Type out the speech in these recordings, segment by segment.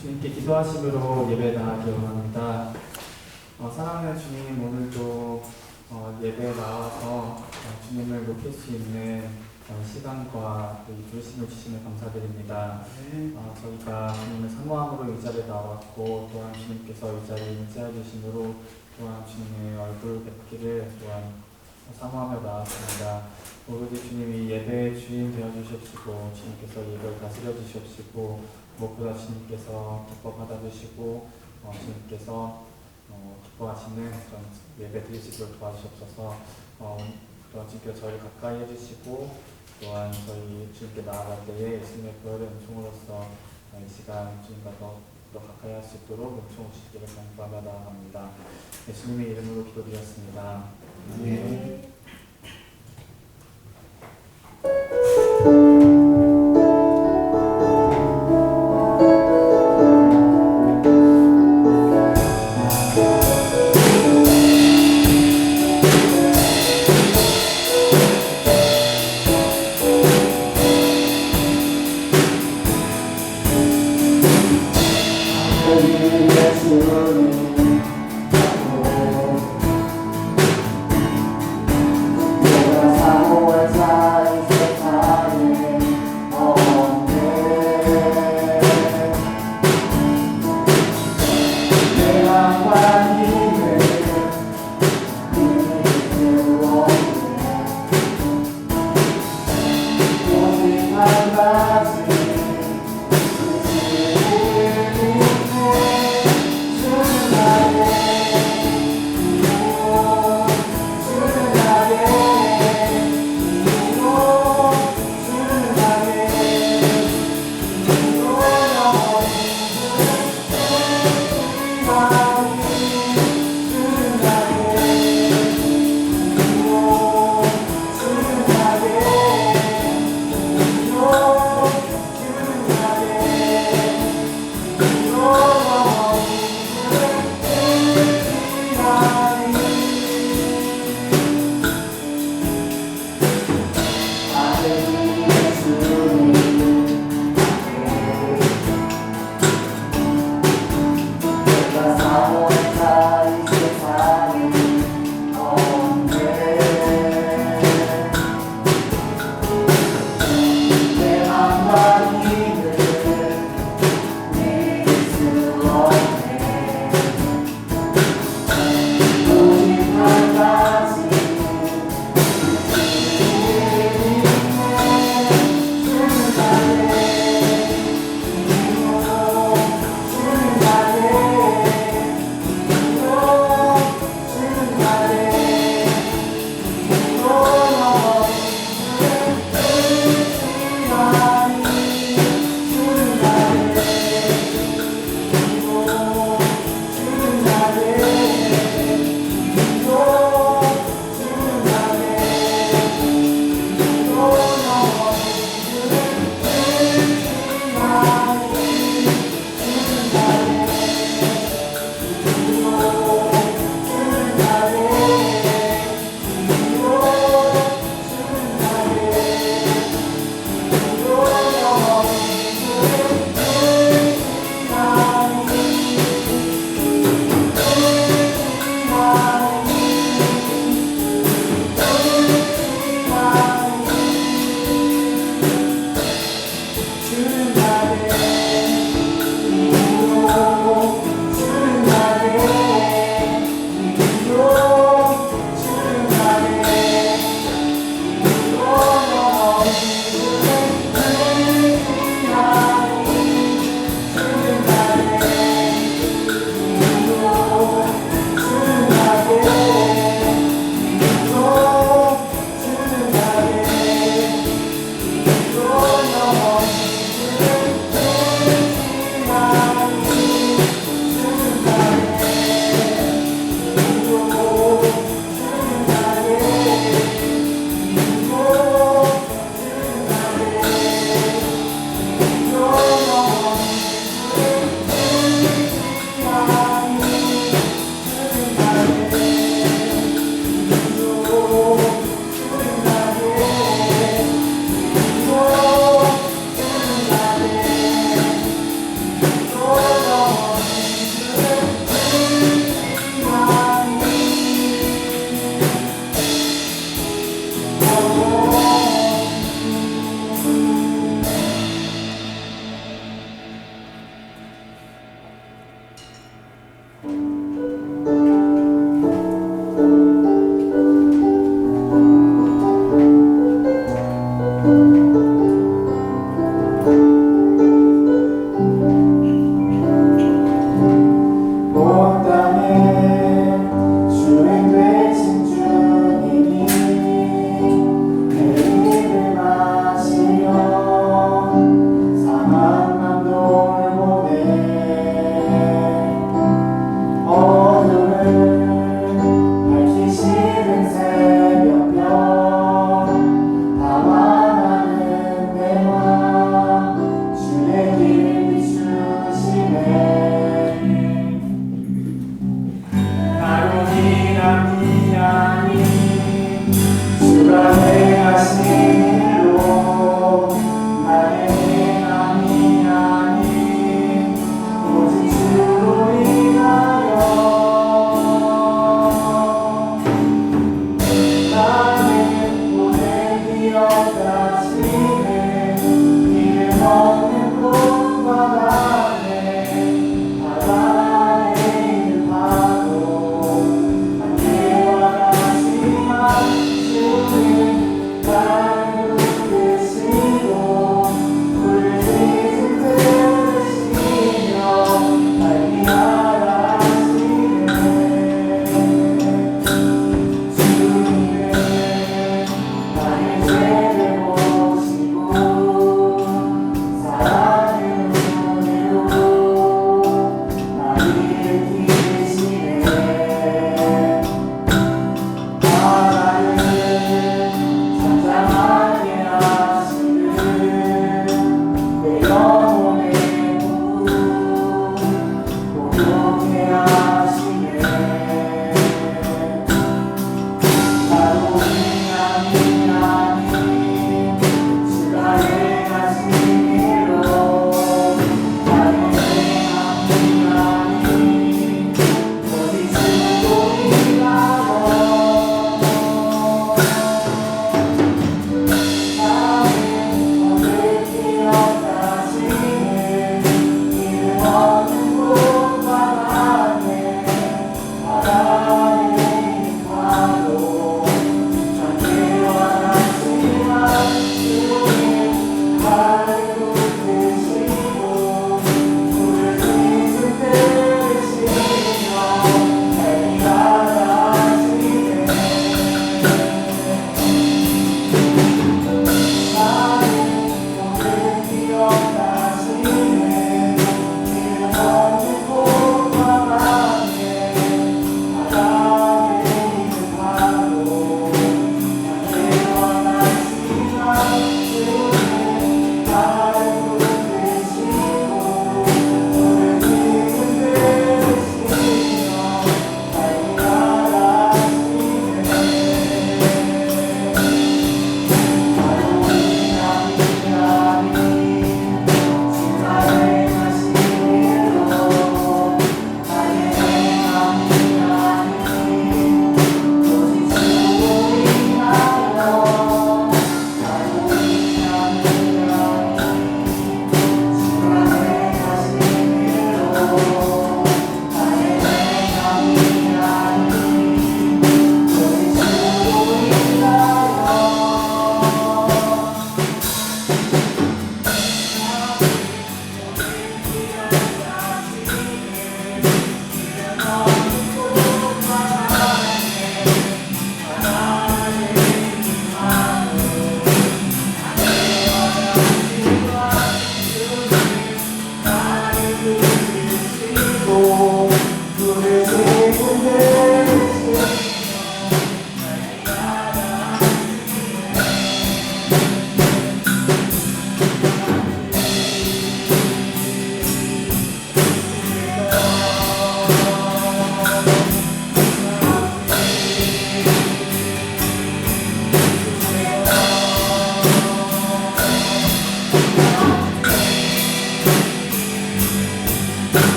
주님께 기도하심으로 예배 나가기 원합니다. 사랑하는 주님, 오늘도 예배에 나와서 주님을 높일 수 있는 시간과 이 부르심을 주시면 감사드립니다. 저희가 주님을 사모함으로 이 자리에 나왔고, 또한 주님께서 이 자리에 인치해 주심으로 또한 주님의 얼굴 뵙기를 또한 사모하며 나왔습니다. 오로지 주님이 예배의 주인 되어주시옵시고, 주님께서 예배를 다스려 주시옵시고, 무엇보다 주님께서 기뻐 받아주시고, 주님께서 기뻐하시는 그런 예배 드리시도록 도와주시옵소서. 또한 주님께서 저희를 가까이 해주시고, 또한 저희 주님께 나아갈 때에 예수님의 보혈의 은총으로서 이 시간 주님과 더 가까이 할 수 있도록 은총 주시기를 간구하며 나아갑니다. 예수님의 이름으로 기도드렸습니다. 아멘.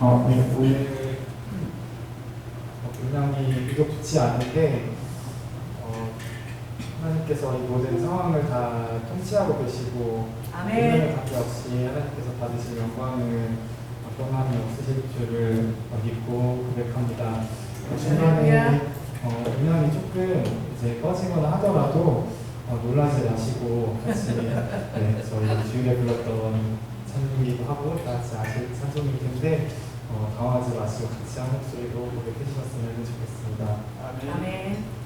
네, 오늘 굉장히 비록 좋지 않은데 하나님께서 이 모든 상황을 다 통치하고 계시고 아멘. 관계없이 하나님께서 받으실 영광을 떠남이 없으실 줄을 믿고 고백합니다. 중간에 음향이 조금 이제 꺼지거나 하더라도 놀라지 마시고 같이 네, 저희 주일에 불렀던 찬송이기도 하고 다 같이 아실 찬송일 텐데 당황하지 마시고 같이 한 목소리로 고백해 주셨으면 좋겠습니다. 아멘. 아멘.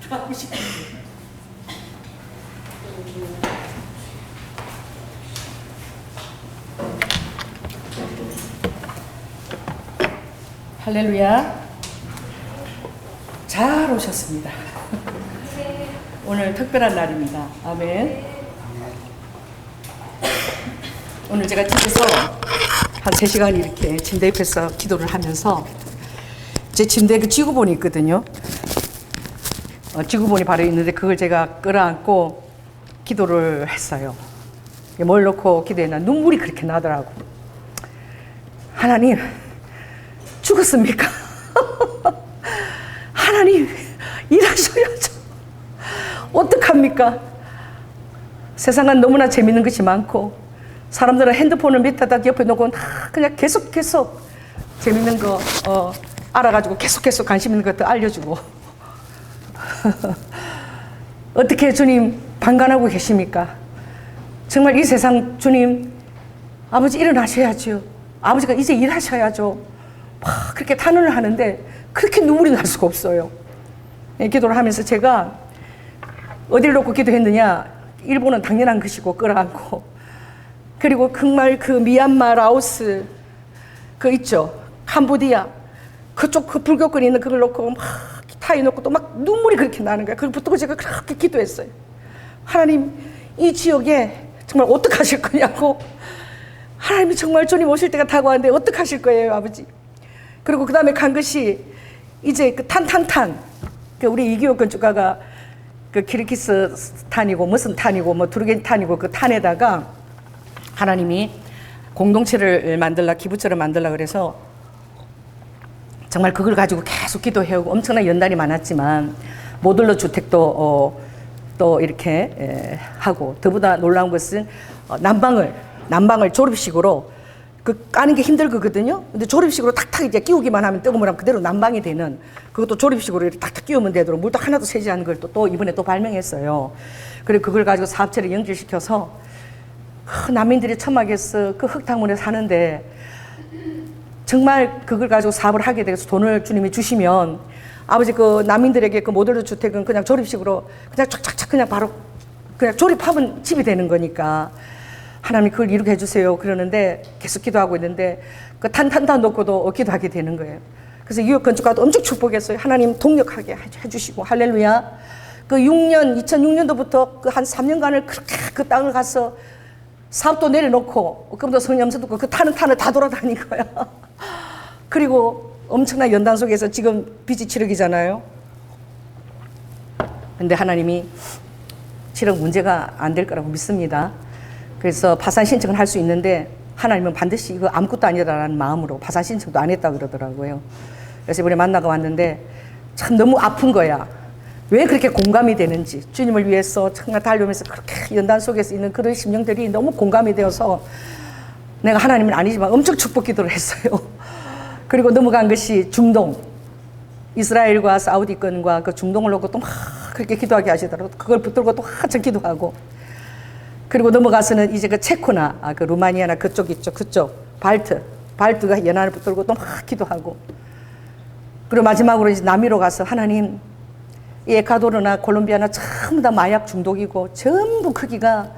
하고 싶어요. 할렐루야. 잘 오셨습니다. 오늘 특별한 날입니다. 아멘. 오늘 제가 집에서 한 3시간 이렇게 침대 옆에서 기도를 하면서 제 침대에 그 지구본이 있거든요. 지구본이 바로 있는데 그걸 제가 끌어안고 기도를 했어요. 뭘 놓고 기도했나 눈물이 그렇게 나더라고. 하나님, 죽었습니까? 하나님, 일하셔야죠. 어떡합니까? 세상은 너무나 재밌는 것이 많고 사람들은 핸드폰을 밑에다 옆에 놓고 그냥 계속 재밌는 거 알아가지고 계속 관심 있는 것도 알려주고 어떻게 주님 방관하고 계십니까? 정말 이 세상 주님 아버지 일어나셔야죠. 아버지가 이제 일하셔야죠. 막 그렇게 탄원을 하는데 그렇게 눈물이 날 수가 없어요. 기도를 하면서 제가 어디를 놓고 기도했느냐, 일본은 당연한 것이고 끌어안고, 그리고 정말 그 미얀마, 라오스 그 있죠, 캄보디아 그쪽 그 불교권이 있는 그걸 놓고 막 타이 놓고 또 막 눈물이 그렇게 나는 거야. 그걸 붙들고 제가 그렇게 기도했어요. 하나님, 이 지역에 정말 어떡하실 거냐고. 하나님이 정말 주님 오실 때가 다가왔는데 어떡하실 거예요, 아버지. 그리고 그 다음에 간 것이 이제 그 탄 그 우리 이기호 건축가가 그 키르기스탄이고 무슨 탄이고 뭐 투르겐탄이고 그 탄에다가 하나님이 공동체를 만들라, 기부처를 만들라 그래서 정말 그걸 가지고 계속 기도해오고 엄청난 연단이 많았지만 모듈러 주택도 또 이렇게 하고, 더보다 놀라운 것은 난방을 조립식으로 그 까는 게 힘들거든요. 근데 조립식으로 탁탁 이제 끼우기만 하면 뜨거우면 하면 그대로 난방이 되는, 그것도 조립식으로 이렇게 탁탁 끼우면 되도록 물도 하나도 새지 않는 걸 또 이번에 또 발명했어요. 그리고 그걸 가지고 사업체를 연결시켜서 난민들이 천막에서 그 흙탕물에 사는데 정말 그걸 가지고 사업을 하게 돼서 돈을 주님이 주시면 아버지 그 난민들에게 그 모듈러 주택은 그냥 조립식으로 그냥 촥촥촥 그냥 바로 그냥 조립하면 집이 되는 거니까 하나님 그걸 이루게 해주세요. 그러는데 계속 기도하고 있는데 그 탄탄탄 놓고도 기도하게 되는 거예요. 그래서 이웃 건축가도 엄청 축복했어요. 하나님 동력하게 해주시고 할렐루야. 그 2006년도부터 그 한 3년간을 그렇게 그 땅을 가서 사업도 내려놓고 그럼도 성령 음성 듣고 그 탄을 다 돌아다닌 거야. 그리고 엄청난 연단 속에서 지금 빚이 7억이잖아요. 근데 하나님이 7억 문제가 안 될 거라고 믿습니다. 그래서 파산 신청을 할 수 있는데 하나님은 반드시 이거 아무것도 아니다라는 마음으로 파산 신청도 안 했다 그러더라고요. 그래서 이번에 만나고 왔는데 참 너무 아픈 거야. 왜 그렇게 공감이 되는지, 주님을 위해서 정말 달려오면서 그렇게 연단 속에서 있는 그런 심령들이 너무 공감이 되어서 내가 하나님은 아니지만 엄청 축복 기도를 했어요. 그리고 넘어간 것이 중동, 이스라엘과 사우디권과 그 중동을 놓고 또 막 그렇게 기도하게 하시더라고요. 그걸 붙들고 또 한참 기도하고, 그리고 넘어가서는 이제 그 체코나 그 루마니아나 그쪽 있죠, 그쪽 발트가 연안을 붙들고 또 막 기도하고, 그리고 마지막으로 이제 남미로 가서 하나님, 이 에콰도르나 콜롬비아나 전부 다 마약 중독이고 전부 크기가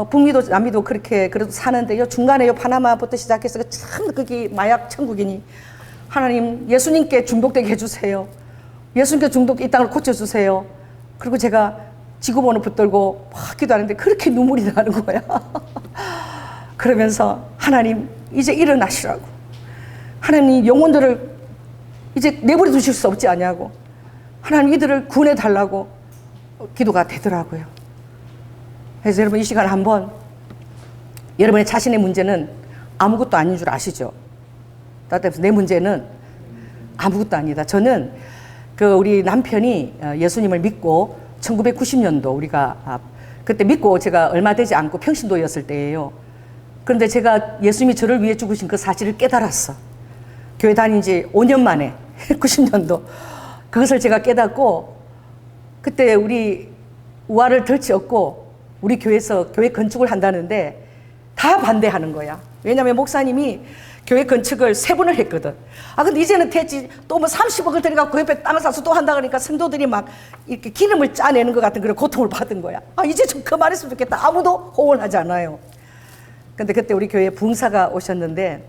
북미도 남미도 그렇게 그래도 사는데요, 중간에 요 파나마부터 시작해서 전부 거기 마약 천국이니 하나님 예수님께 중독되게 해주세요. 예수님께 중독 이 땅을 고쳐주세요. 그리고 제가 지구본을 붙들고 막 기도하는데 그렇게 눈물이 나는 거야. 그러면서 하나님 이제 일어나시라고, 하나님 영혼들을 이제 내버려 두실 수 없지 않냐고, 하나님 이들을 구원해 달라고 기도가 되더라고요. 그래서 여러분 이 시간 한번 여러분의 자신의 문제는 아무것도 아닌 줄 아시죠? 따뜻해서 내 문제는 아무것도 아니다. 저는 그 우리 남편이 예수님을 믿고 1990년도 우리가 그때 믿고 제가 얼마 되지 않고 평신도였을 때예요. 그런데 제가 예수님이 저를 위해 죽으신 그 사실을 깨달았어. 교회 다닌 지 5년 만에 90년도 그것을 제가 깨닫고, 그때 우리 우화를 덜치었고 우리 교회에서 교회 건축을 한다는데 다 반대하는 거야. 왜냐하면 목사님이 교회 건축을 3번을 했거든. 아, 근데 이제는 됐지. 또 뭐 30억을 들여갖고 그 옆에 땅을 사서 또 한다 그러니까 성도들이 막 이렇게 기름을 짜내는 것 같은 그런 고통을 받은 거야. 아, 이제 좀 그만했으면 좋겠다. 아무도 호언하지 않아요. 근데 그때 우리 교회에 부흥사가 오셨는데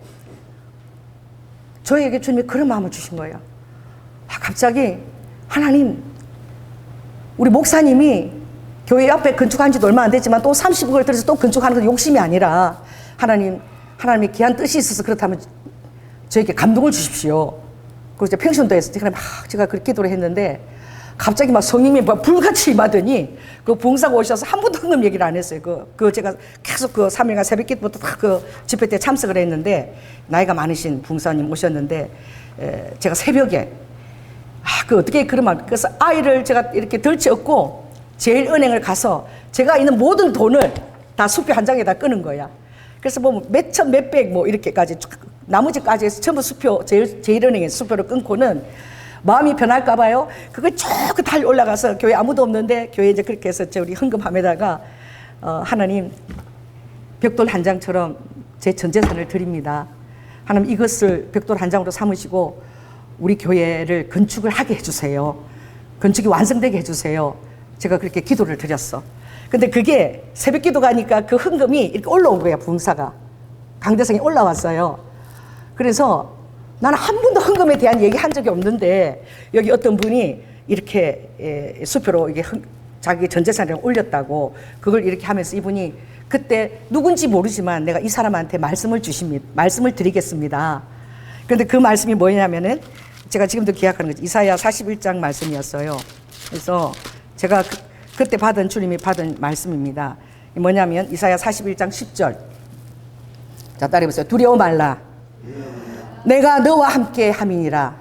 저에게 주님이 그런 마음을 주신 거예요. 아, 갑자기 하나님, 우리 목사님이 교회 앞에 건축한 지도 얼마 안 됐지만 또 30억을 들여서 또 건축하는 건 욕심이 아니라 하나님의 귀한 뜻이 있어서 그렇다면 저에게 감동을 주십시오. 그리고 이제 평신도 해서 제가 그렇게 기도를 했는데 갑자기 막 성령이 막 불같이 임하더니 그 봉사가 오셔서 한 번도 헌금 얘기를 안 했어요. 제가 계속 그 3일간 새벽 기도부터 다 그 집회 때 참석을 했는데 나이가 많으신 봉사님 오셨는데 제가 새벽에 어떻게 그러면 그래서 아이를 제가 이렇게 덜치었고 제일은행을 가서 제가 있는 모든 돈을 다 수표 한 장에다 끄는 거야. 그래서 뭐 몇천 몇백 뭐 이렇게까지 나머지까지 해서 전부 수표 제일은행에 수표를 끊고는 마음이 편할까 봐요. 그걸 쭉 달리 올라가서 교회 아무도 없는데 교회 이제 그렇게 해서 우리 헌금함에다가 하나님 벽돌 한 장처럼 제 전 재산을 드립니다. 하나님 이것을 벽돌 한 장으로 삼으시고 우리 교회를 건축을 하게 해주세요. 건축이 완성되게 해주세요. 제가 그렇게 기도를 드렸어. 근데 그게 새벽 기도 가니까 그 헌금이 이렇게 올라온 거야. 부흥사가 강대상에 올라왔어요. 그래서 나는 한 번도 헌금에 대한 얘기 한 적이 없는데 여기 어떤 분이 이렇게 수표로 이게 자기 전 재산을 올렸다고 그걸 이렇게 하면서 이분이 그때 누군지 모르지만 내가 이 사람한테 말씀을 드리겠습니다. 그런데 그 말씀이 뭐냐면은 제가 지금도 기억하는 거지. 이사야 41장 말씀이었어요. 그래서 제가 그때 주님이 받은 말씀입니다. 뭐냐면 이사야 41장 10절. 자, 따라해보세요. 두려워 말라. 내가 너와 함께 함이니라.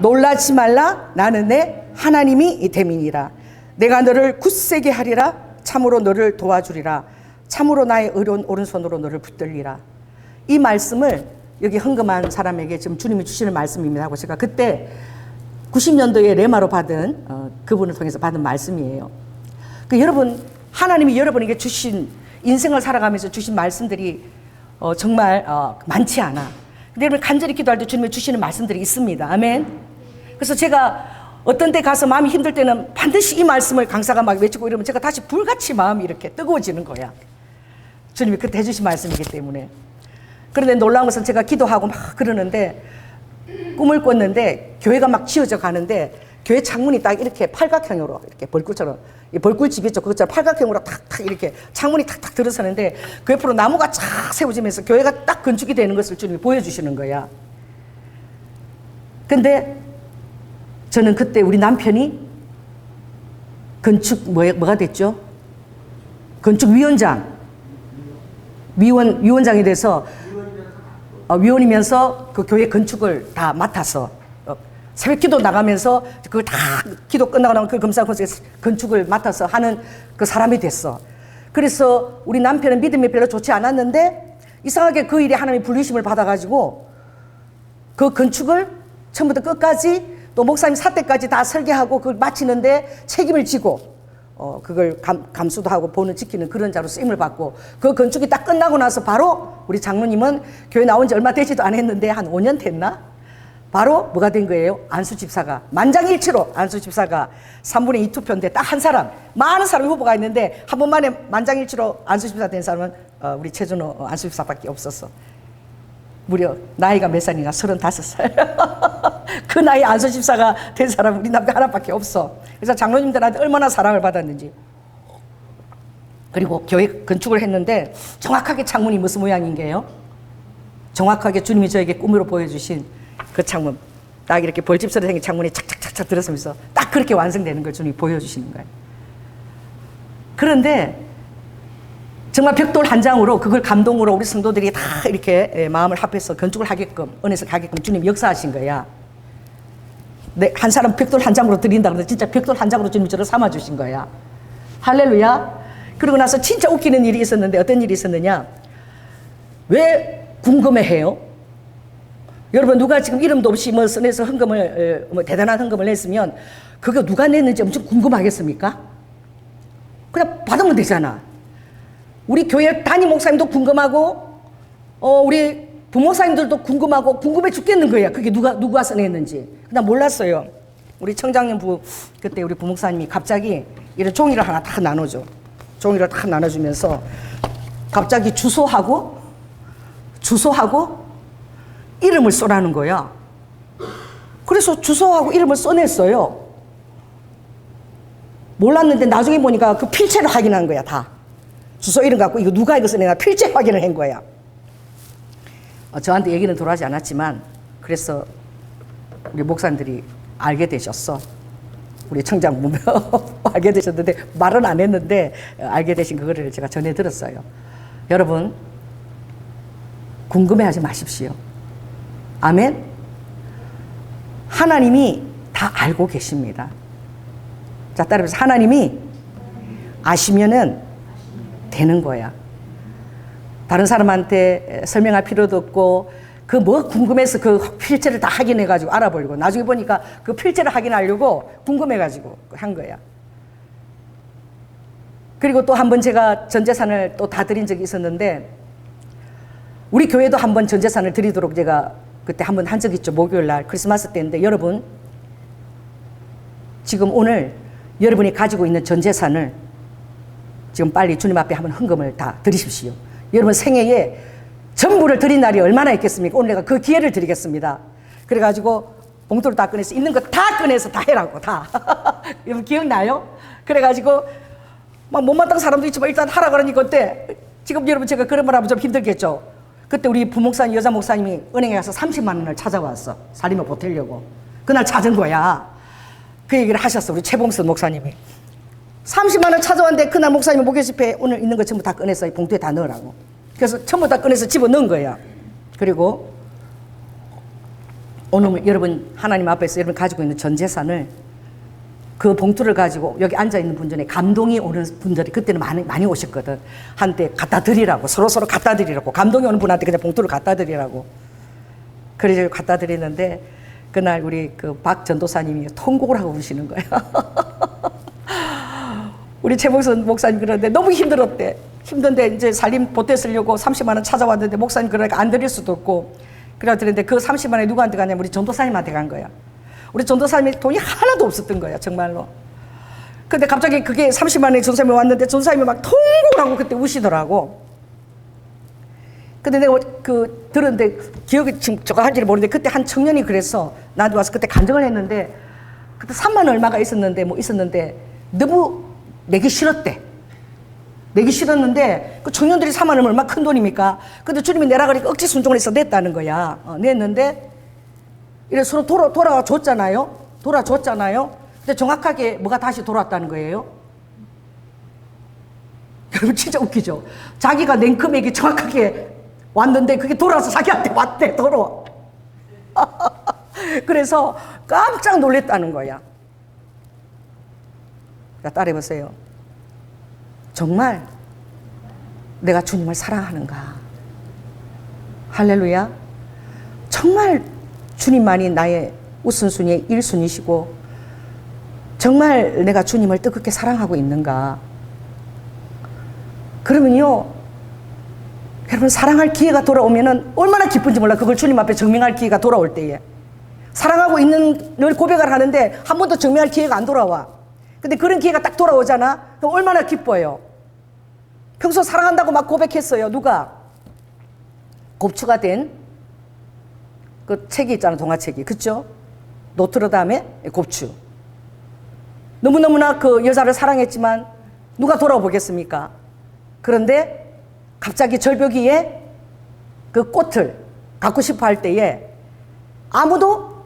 놀라지 말라. 나는 내 하나님이 됨이니라. 내가 너를 굳세게 하리라. 참으로 너를 도와주리라. 참으로 나의 의로운 오른손으로 너를 붙들리라. 이 말씀을 여기 헌금한 사람에게 지금 주님이 주시는 말씀입니다 하고 제가 그때 90년도에 레마로 받은 그분을 통해서 받은 말씀이에요. 여러분, 하나님이 여러분에게 주신 인생을 살아가면서 주신 말씀들이 정말 많지 않아. 근데 여러분 간절히 기도할 때 주님이 주시는 말씀들이 있습니다. 아멘. 그래서 제가 어떤 데 가서 마음이 힘들 때는 반드시 이 말씀을 강사가 막 외치고 이러면 제가 다시 불같이 마음이 이렇게 뜨거워지는 거야. 주님이 그때 해주신 말씀이기 때문에. 그런데 놀라운 것은 제가 기도하고 막 그러는데 꿈을 꿨는데 교회가 막 지어져 가는데 교회 창문이 딱 이렇게 팔각형으로 이렇게 벌꿀처럼 벌꿀집 있죠. 그것처럼 팔각형으로 탁탁 이렇게 창문이 탁탁 들어서는데 그 옆으로 나무가 쫙 세워지면서 교회가 딱 건축이 되는 것을 주님이 보여주시는 거야. 근데 저는 그때 우리 남편이 뭐가 됐죠? 위원장이 돼서 위원이면서 그 교회 건축을 다 맡아서 새벽 기도 나가면서 그걸 다 기도 끝나고 나면 그 검사콘서에서 건축을 맡아서 하는 그 사람이 됐어. 그래서 우리 남편은 믿음이 별로 좋지 않았는데 이상하게 그 일에 하나님의 부르심을 받아가지고 그 건축을 처음부터 끝까지 또 목사님 사태까지 다 설계하고 그걸 마치는데 책임을 지고 그걸 감수도 하고 본을 지키는 그런 자로 쓰임을 받고 그 건축이 딱 끝나고 나서 바로 우리 장로님은 교회 나온 지 얼마 되지도 않았는데 한 5년 됐나? 바로 뭐가 된 거예요? 안수 집사가 만장일치로 안수 집사가 3분의 2 투표인데 딱 한 사람, 많은 사람 후보가 있는데 한 번만에 만장일치로 안수 집사 된 사람은 우리 최준호 안수 집사밖에 없었어. 무려 나이가 몇 살이나? 35살. 그 나이 안수 집사가 된 사람은 우리 남편 하나밖에 없어. 그래서 장로님들한테 얼마나 사랑을 받았는지. 그리고 교회 건축을 했는데 정확하게 창문이 무슨 모양인 게요? 정확하게 주님이 저에게 꿈으로 보여주신 그 창문, 딱 이렇게 벌집처럼 생긴 창문이 착착착착 들어서면서 딱 그렇게 완성되는 걸 주님이 보여주시는 거예요. 그런데 정말 벽돌 한 장으로 그걸 감동으로 우리 성도들이 다 이렇게 마음을 합해서 건축을 하게끔 은혜서 가게끔 주님이 역사하신 거야. 한 사람 벽돌 한 장으로 드린다 그러는데 진짜 벽돌 한 장으로 주님이 저를 삼아주신 거야. 할렐루야. 그러고 나서 진짜 웃기는 일이 있었는데 어떤 일이 있었느냐. 왜 궁금해해요? 여러분 누가 지금 이름도 없이 뭐 써내서 헌금을 대단한 헌금을 냈으면 그거 누가 냈는지 엄청 궁금하겠습니까? 그냥 받으면 되잖아. 우리 교회 담임 목사님도 궁금하고 우리 부목사님들도 궁금하고 궁금해 죽겠는 거야. 그게 누가 써냈는지. 나 몰랐어요. 우리 청장님 그때 우리 부목사님이 갑자기 이런 종이를 하나 딱 나눠줘. 종이를 딱 나눠주면서 갑자기 주소하고 이름을 써라는 거야. 그래서 주소하고 이름을 써냈어요. 몰랐는데 나중에 보니까 그 필체를 확인한 거야, 다. 주소 이름 갖고 이거 누가 이거 써내나 필체 확인을 한 거야. 저한테 얘기는 돌아가지 않았지만 그래서 우리 목사님들이 알게 되셨어. 우리 청장 보면 알게 되셨는데 말은 안 했는데 알게 되신 그거를 제가 전해 들었어요. 여러분 궁금해하지 마십시오. 아멘. 하나님이 다 알고 계십니다. 자, 따라서 하나님이 아시면은 되는 거야. 다른 사람한테 설명할 필요도 없고 그 뭐 궁금해서 그 필체를 다 확인해가지고 알아보려고 나중에 보니까 그 필체를 확인하려고 궁금해가지고 한 거야. 그리고 또 한 번 제가 전재산을 또 다 드린 적이 있었는데 우리 교회도 한 번 전재산을 드리도록 제가 그때 한 번 한 적이 있죠. 목요일 날 크리스마스 때인데 여러분 지금 오늘 여러분이 가지고 있는 전재산을 지금 빨리 주님 앞에 한번 헌금을 다 드리십시오. 여러분 생애에 전부를 드린 날이 얼마나 있겠습니까? 오늘 내가 그 기회를 드리겠습니다. 그래가지고 봉투를 다 꺼내서 있는 거 다 꺼내서 다 해라고 다. 여러분 기억나요? 그래가지고 막 못마땅한 사람도 있지만 일단 하라 그러니까 그때 지금 여러분 제가 그런 말 하면 좀 힘들겠죠. 그때 우리 부목사님 여자 목사님이 은행에 가서 30만 원을 찾아왔어. 살림을 보태려고. 그날 찾은 거야. 그 얘기를 하셨어. 우리 최봉선 목사님이. 30만 원 찾아왔는데 그날 목사님이 목요집회 오늘 있는 거 전부 다 꺼내서 봉투에 다 넣으라고. 그래서 전부 다 꺼내서 집어넣은 거야. 그리고 오늘 여러분 하나님 앞에서 여러분 가지고 있는 전 재산을 그 봉투를 가지고 여기 앉아있는 분 중에 감동이 오는 분들이 그때는 많이 오셨거든. 한테 갖다 드리라고 서로 갖다 드리라고 감동이 오는 분한테 그냥 봉투를 갖다 드리라고. 그래서 갖다 드리는데 그날 우리 그 박 전도사님이 통곡을 하고 오시는 거야. 우리 최봉선 목사님 그러는데 너무 힘들었대. 힘든데 이제 살림 보태 쓰려고 30만 원 찾아왔는데 목사님 그러니까 안 드릴 수도 없고 그래 드렸는데 그 30만 원이 누구한테 가냐면 우리 전도사님한테 간 거야. 우리 전도사님이 돈이 하나도 없었던 거야 정말로. 근데 갑자기 그게 30만 원이 전도사님이 왔는데 전도사님이 막 통곡을 하고 그때 우시더라고. 근데 내가 그 들었는데 기억이 지금 저거 할지를 모르는데 그때 한 청년이 그랬어. 나한테 와서 그때 간증을 했는데 그때 3만 원 얼마가 있었는데 너무 내기 싫었대. 내기 싫었는데 그 청년들이 4만 원이면 얼마나 큰 돈입니까? 근데 주님이 내라 그러니까 억지 순종을 해서 냈다는 거야. 냈는데 이래 서로 돌아와 줬잖아요. 근데 정확하게 뭐가 다시 돌아왔다는 거예요. 여러분 진짜 웃기죠? 자기가 낸 금액이 정확하게 왔는데 그게 돌아와서 자기한테 왔대. 돌아와. 그래서 깜짝 놀랐다는 거야. 따라해보세요. 정말 내가 주님을 사랑하는가? 할렐루야. 정말 주님만이 나의 우선순위의 1순위시고 정말 내가 주님을 뜨겁게 사랑하고 있는가? 그러면요 여러분 사랑할 기회가 돌아오면은 얼마나 기쁜지 몰라. 그걸 주님 앞에 증명할 기회가 돌아올 때에 사랑하고 있는 늘 고백을 하는데 한 번도 증명할 기회가 안 돌아와. 근데 그런 기회가 딱 돌아오잖아. 그럼 얼마나 기뻐요. 평소 사랑한다고 막 고백했어요. 누가? 곱추가 된 그 책이 있잖아. 동화책이. 그쵸? 노트르담의 곱추. 너무너무나 그 여자를 사랑했지만 누가 돌아보겠습니까? 그런데 갑자기 절벽 위에 그 꽃을 갖고 싶어 할 때에 아무도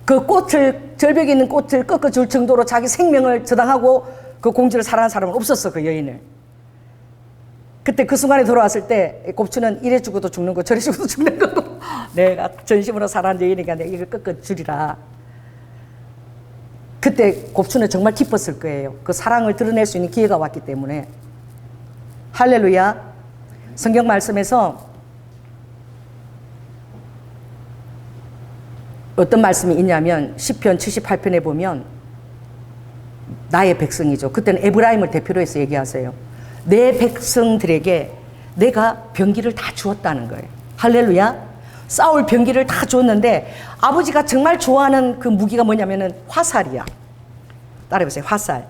그 꽃을, 절벽에 있는 꽃을 꺾어줄 정도로 자기 생명을 저당하고 그 공주를 사랑하는 사람은 없었어. 그 여인을. 그때 그 순간에 돌아왔을 때 곱추는 이래 죽어도 죽는 거 저래 죽어도 죽는 거고 내가 전심으로 사랑하는 여인이니까 내가 이걸 꺾어주리라. 그때 곱추는 정말 기뻤을 거예요. 그 사랑을 드러낼 수 있는 기회가 왔기 때문에. 할렐루야. 성경 말씀에서 어떤 말씀이 있냐면 시편 78편에 보면 나의 백성이죠. 그때는 에브라임을 대표로 해서 얘기하세요. 내 백성들에게 내가 병기를 다 주었다는 거예요. 할렐루야. 싸울 병기를 다 줬는데 아버지가 정말 좋아하는 그 무기가 뭐냐면은 화살이야. 따라해보세요. 화살.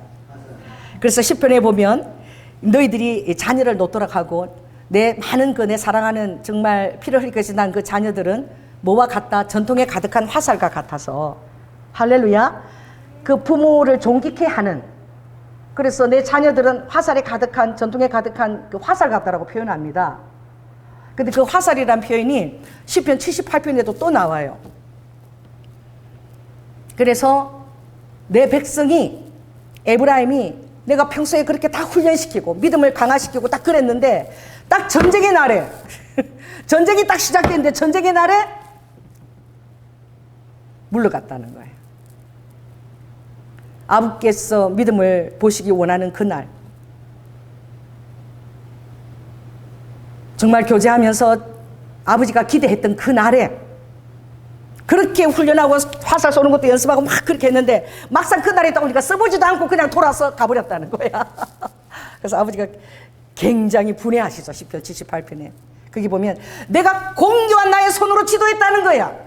그래서 시편에 보면 너희들이 자녀를 놓도록 하고 내 많은 내 사랑하는 정말 피를 흘릴 것이 난 그 자녀들은 뭐와 같다? 전통에 가득한 화살과 같아서 할렐루야. 그 부모를 존귀케 하는, 그래서 내 자녀들은 화살에 가득한, 전통에 가득한 그 화살 같다라고 표현합니다. 근데 그 화살이란 표현이 시편 78편에도 또 나와요. 그래서 내 백성이, 에브라임이 내가 평소에 그렇게 다 훈련시키고 믿음을 강화시키고 딱 그랬는데 딱 전쟁의 날에 전쟁이 딱 시작됐는데 전쟁의 날에 물러갔다는 거예요. 아버지께서 믿음을 보시기 원하는 그날, 정말 교제하면서 아버지가 기대했던 그 날에 그렇게 훈련하고 화살 쏘는 것도 연습하고 막 그렇게 했는데 막상 그날에 딱 오니까 써보지도 않고 그냥 돌아서 가버렸다는 거야. 그래서 아버지가 굉장히 분해하시죠. 시편 78편에 거기 보면 내가 공교한 나의 손으로 지도했다는 거야.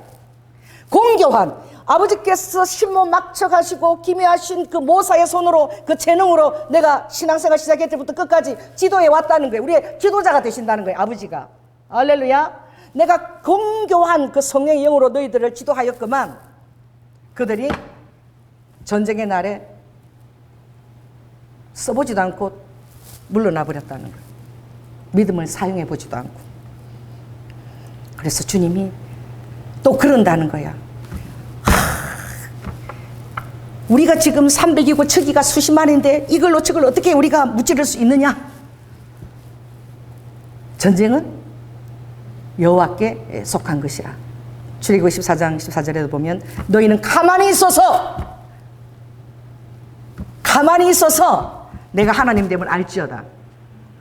공교한, 아버지께서 신문 막쳐가시고 기묘하신 그 모사의 손으로, 그 재능으로 내가 신앙생활 시작할 때부터 끝까지 지도해 왔다는 거예요. 우리의 지도자가 되신다는 거예요. 아버지가. 할렐루야. 내가 공교한 그 성령의 영으로 너희들을 지도하였구만. 그들이 전쟁의 날에 써보지도 않고 물러나 버렸다는 거예요. 믿음을 사용해 보지도 않고. 그래서 주님이 또 그런다는 거야. 우리가 지금 300이고 척이가 수십만인데 이걸로 저걸 어떻게 우리가 무찌를 수 있느냐? 전쟁은 여호와께 속한 것이라. 출애굽기 14장 14절에도 보면 너희는 가만히 있어서 내가 하나님 됨을 알지어다.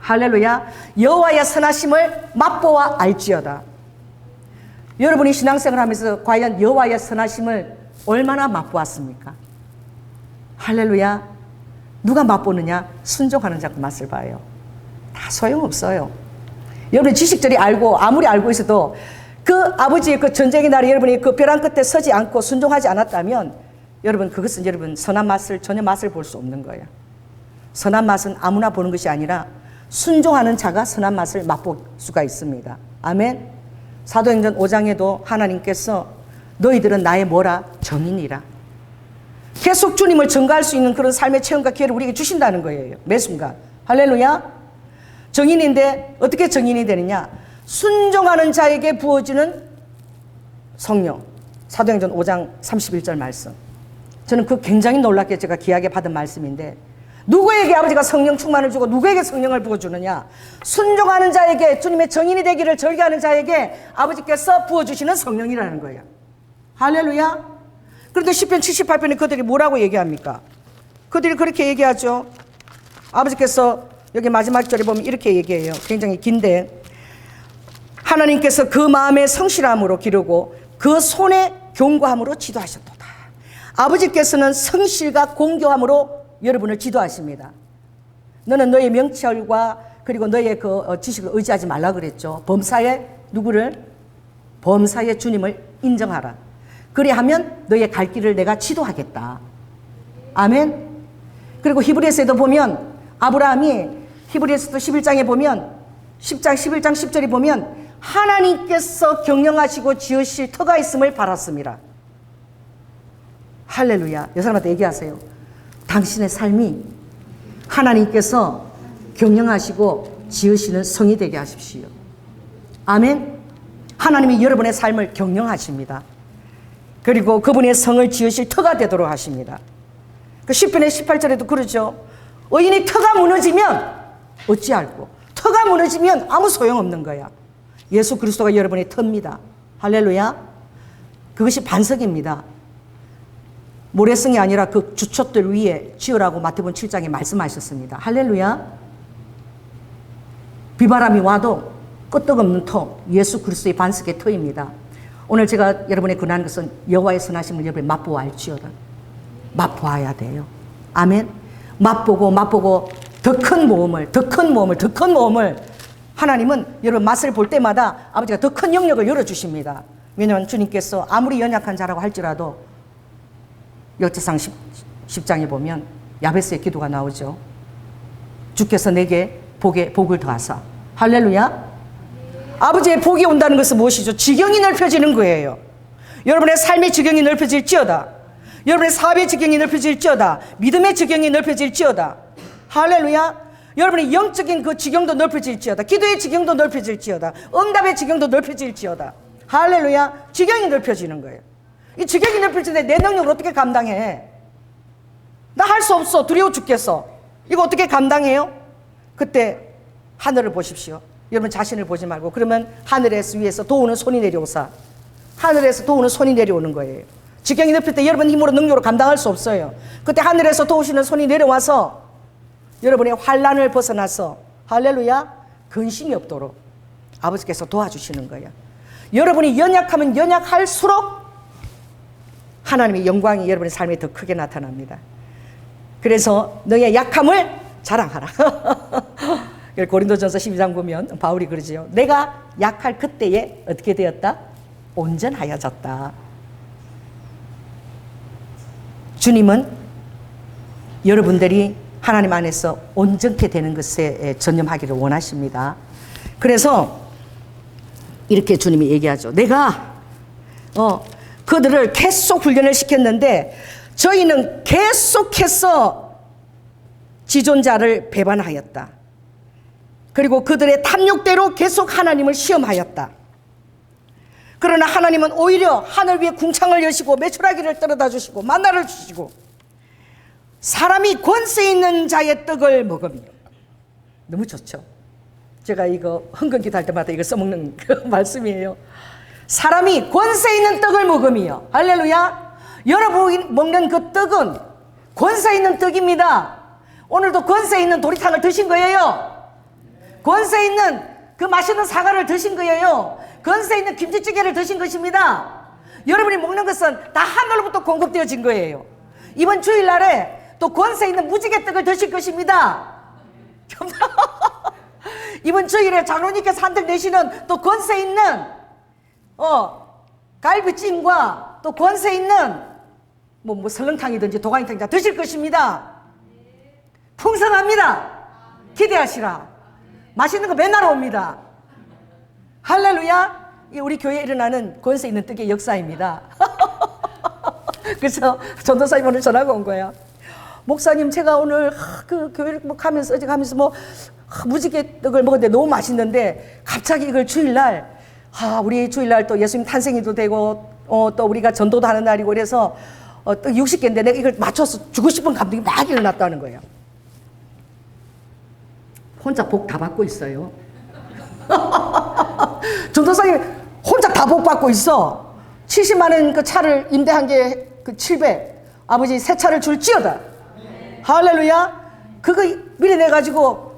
할렐루야. 여호와의 선하심을 맛보아 알지어다. 여러분이 신앙생활 하면서 과연 여호와의 선하심을 얼마나 맛보았습니까? 할렐루야. 누가 맛보느냐? 순종하는 자가 맛을 봐요. 다 소용없어요. 여러분 지식적이 알고 아무리 알고 있어도 그 아버지의 그 전쟁의 날에 여러분이 그 벼랑 끝에 서지 않고 순종하지 않았다면 여러분 그것은 여러분 선한 맛을, 전혀 맛을 볼 수 없는 거예요. 선한 맛은 아무나 보는 것이 아니라 순종하는 자가 선한 맛을 맛볼 수가 있습니다. 아멘. 사도행전 5장에도 하나님께서 너희들은 나의 뭐라? 정인이라. 계속 주님을 증거할 수 있는 그런 삶의 체험과 기회를 우리에게 주신다는 거예요. 매 순간. 할렐루야. 정인인데 어떻게 정인이 되느냐? 순종하는 자에게 부어지는 성령. 사도행전 5장 31절 말씀. 저는 그 굉장히 놀랍게 제가 귀하게 받은 말씀인데 누구에게 아버지가 성령 충만을 주고 누구에게 성령을 부어주느냐? 순종하는 자에게, 주님의 정인이 되기를 절개하는 자에게 아버지께서 부어주시는 성령이라는 거예요. 할렐루야. 그런데 시편 78편에 그들이 뭐라고 얘기합니까? 그들이 그렇게 얘기하죠. 아버지께서 여기 마지막 절에 보면 이렇게 얘기해요. 굉장히 긴데 하나님께서 그 마음의 성실함으로 기르고 그 손의 견고함으로 지도하셨도다. 아버지께서는 성실과 공교함으로 여러분을 지도하십니다. 너는 너의 명철과 그리고 너의 그 지식을 의지하지 말라 그랬죠. 범사에 누구를? 범사에 주님을 인정하라. 그리하면 너의 갈 길을 내가 지도하겠다. 아멘. 그리고 히브리서에도 보면 아브라함이 히브리서도 11장에 보면 11장 10절에 보면 하나님께서 경영하시고 지으실 터가 있음을 바랐습니다. 할렐루야. 여 사람한테 얘기하세요. 당신의 삶이 하나님께서 경영하시고 지으시는 성이 되게 하십시오. 아멘. 하나님이 여러분의 삶을 경영하십니다. 그리고 그분의 성을 지으실 터가 되도록 하십니다. 그 시편의 18절에도 그러죠. 의인이 터가 무너지면 어찌할꼬? 터가 무너지면 아무 소용없는 거야. 예수 그리스도가 여러분의 터입니다. 할렐루야. 그것이 반석입니다. 모래성이 아니라 그 주촛들 위에 지으라고 마태복음 7장에 말씀하셨습니다. 할렐루야. 비바람이 와도 끄떡없는 터, 예수 그리스도의 반석의 터입니다. 오늘 제가 여러분의 권하는 것은 여호와의 선하심을 여러분이 맛보아 알지어다. 맛보아야 돼요. 아멘. 맛보고 더 큰 모험을 하나님은 여러분 맛을 볼 때마다 아버지가 더 큰 영역을 열어주십니다. 왜냐하면 주님께서 아무리 연약한 자라고 할지라도 역대상 10장에 보면 야베스의 기도가 나오죠. 주께서 내게 복을 더하사. 할렐루야. 아버지의 복이 온다는 것은 무엇이죠? 지경이 넓혀지는 거예요. 여러분의 삶의 지경이 넓혀질지어다. 여러분의 사업의 지경이 넓혀질지어다. 믿음의 지경이 넓혀질지어다. 할렐루야. 여러분의 영적인 그 지경도 넓혀질지어다. 기도의 지경도 넓혀질지어다. 응답의 지경도 넓혀질지어다. 할렐루야. 지경이 넓혀지는 거예요. 이 지경이 넓혀지는데 내 능력을 어떻게 감당해? 나 할 수 없어. 두려워 죽겠어. 이거 어떻게 감당해요? 그때 하늘을 보십시오. 여러분 자신을 보지 말고, 그러면 하늘에서 위에서 도우는 손이 내려오사. 하늘에서 도우는 손이 내려오는 거예요. 지경이 넓힐 때 여러분 힘으로 능력으로 감당할 수 없어요. 그때 하늘에서 도우시는 손이 내려와서 여러분의 환난을 벗어나서, 할렐루야, 근심이 없도록 아버지께서 도와주시는 거예요. 여러분이 연약하면 연약할수록 하나님의 영광이 여러분의 삶에 더 크게 나타납니다. 그래서 너의 약함을 자랑하라. 고린도전서 12장 보면 바울이 그러지요. 내가 약할 그때에 어떻게 되었다? 온전하여졌다. 주님은 여러분들이 하나님 안에서 온전케 되는 것에 전념하기를 원하십니다. 그래서 이렇게 주님이 얘기하죠. 내가 그들을 계속 훈련을 시켰는데 저희는 계속해서 지존자를 배반하였다. 그리고 그들의 탐욕대로 계속 하나님을 시험하였다. 그러나 하나님은 오히려 하늘 위에 궁창을 여시고 메추라기를 떨어다 주시고 만나를 주시고 사람이 권세 있는 자의 떡을 먹으며. 너무 좋죠. 제가 이거 헌금기도 할 때마다 이거 써먹는 그 말씀이에요. 사람이 권세 있는 떡을 먹으며. 할렐루야. 여러분이 먹는 그 떡은 권세 있는 떡입니다. 오늘도 권세 있는 도리탕을 드신 거예요. 권세 있는 그 맛있는 사과를 드신 거예요. 권세 있는 김치찌개를 드신 것입니다. 여러분이 먹는 것은 다 하늘로부터 공급되어진 거예요. 이번 주일날에 또 권세 있는 무지개떡을 드실 것입니다. 이번 주일에 장로님께서 한턱 내시는 또 권세 있는 갈비찜과 또 권세 있는 뭐 설렁탕이든지 도가니탕이든지 드실 것입니다. 풍성합니다. 기대하시라. 맛있는 거 맨날 옵니다. 할렐루야. 우리 교회에 일어나는 권세 있는 떡의 역사입니다. 그래서 전도사님 오늘 전화가 온 거야. 목사님, 제가 오늘 그 교회를 가면서 무지개 떡을 먹었는데 너무 맛있는데 갑자기 이걸 주일날 우리 주일날 또 예수님 탄생일도 되고 또 우리가 전도도 하는 날이고 그래서 떡 60개인데 내가 이걸 맞춰서 주고 싶은 감동이 막 일어났다는 거예요. 혼자 복 다 받고 있어요. 전도사님 혼자 다 복 받고 있어. 70만 원 그 차를 임대한 게 그 700. 아버지 새 차를 줄지어다. 할렐루야. 그거 미리 내가지고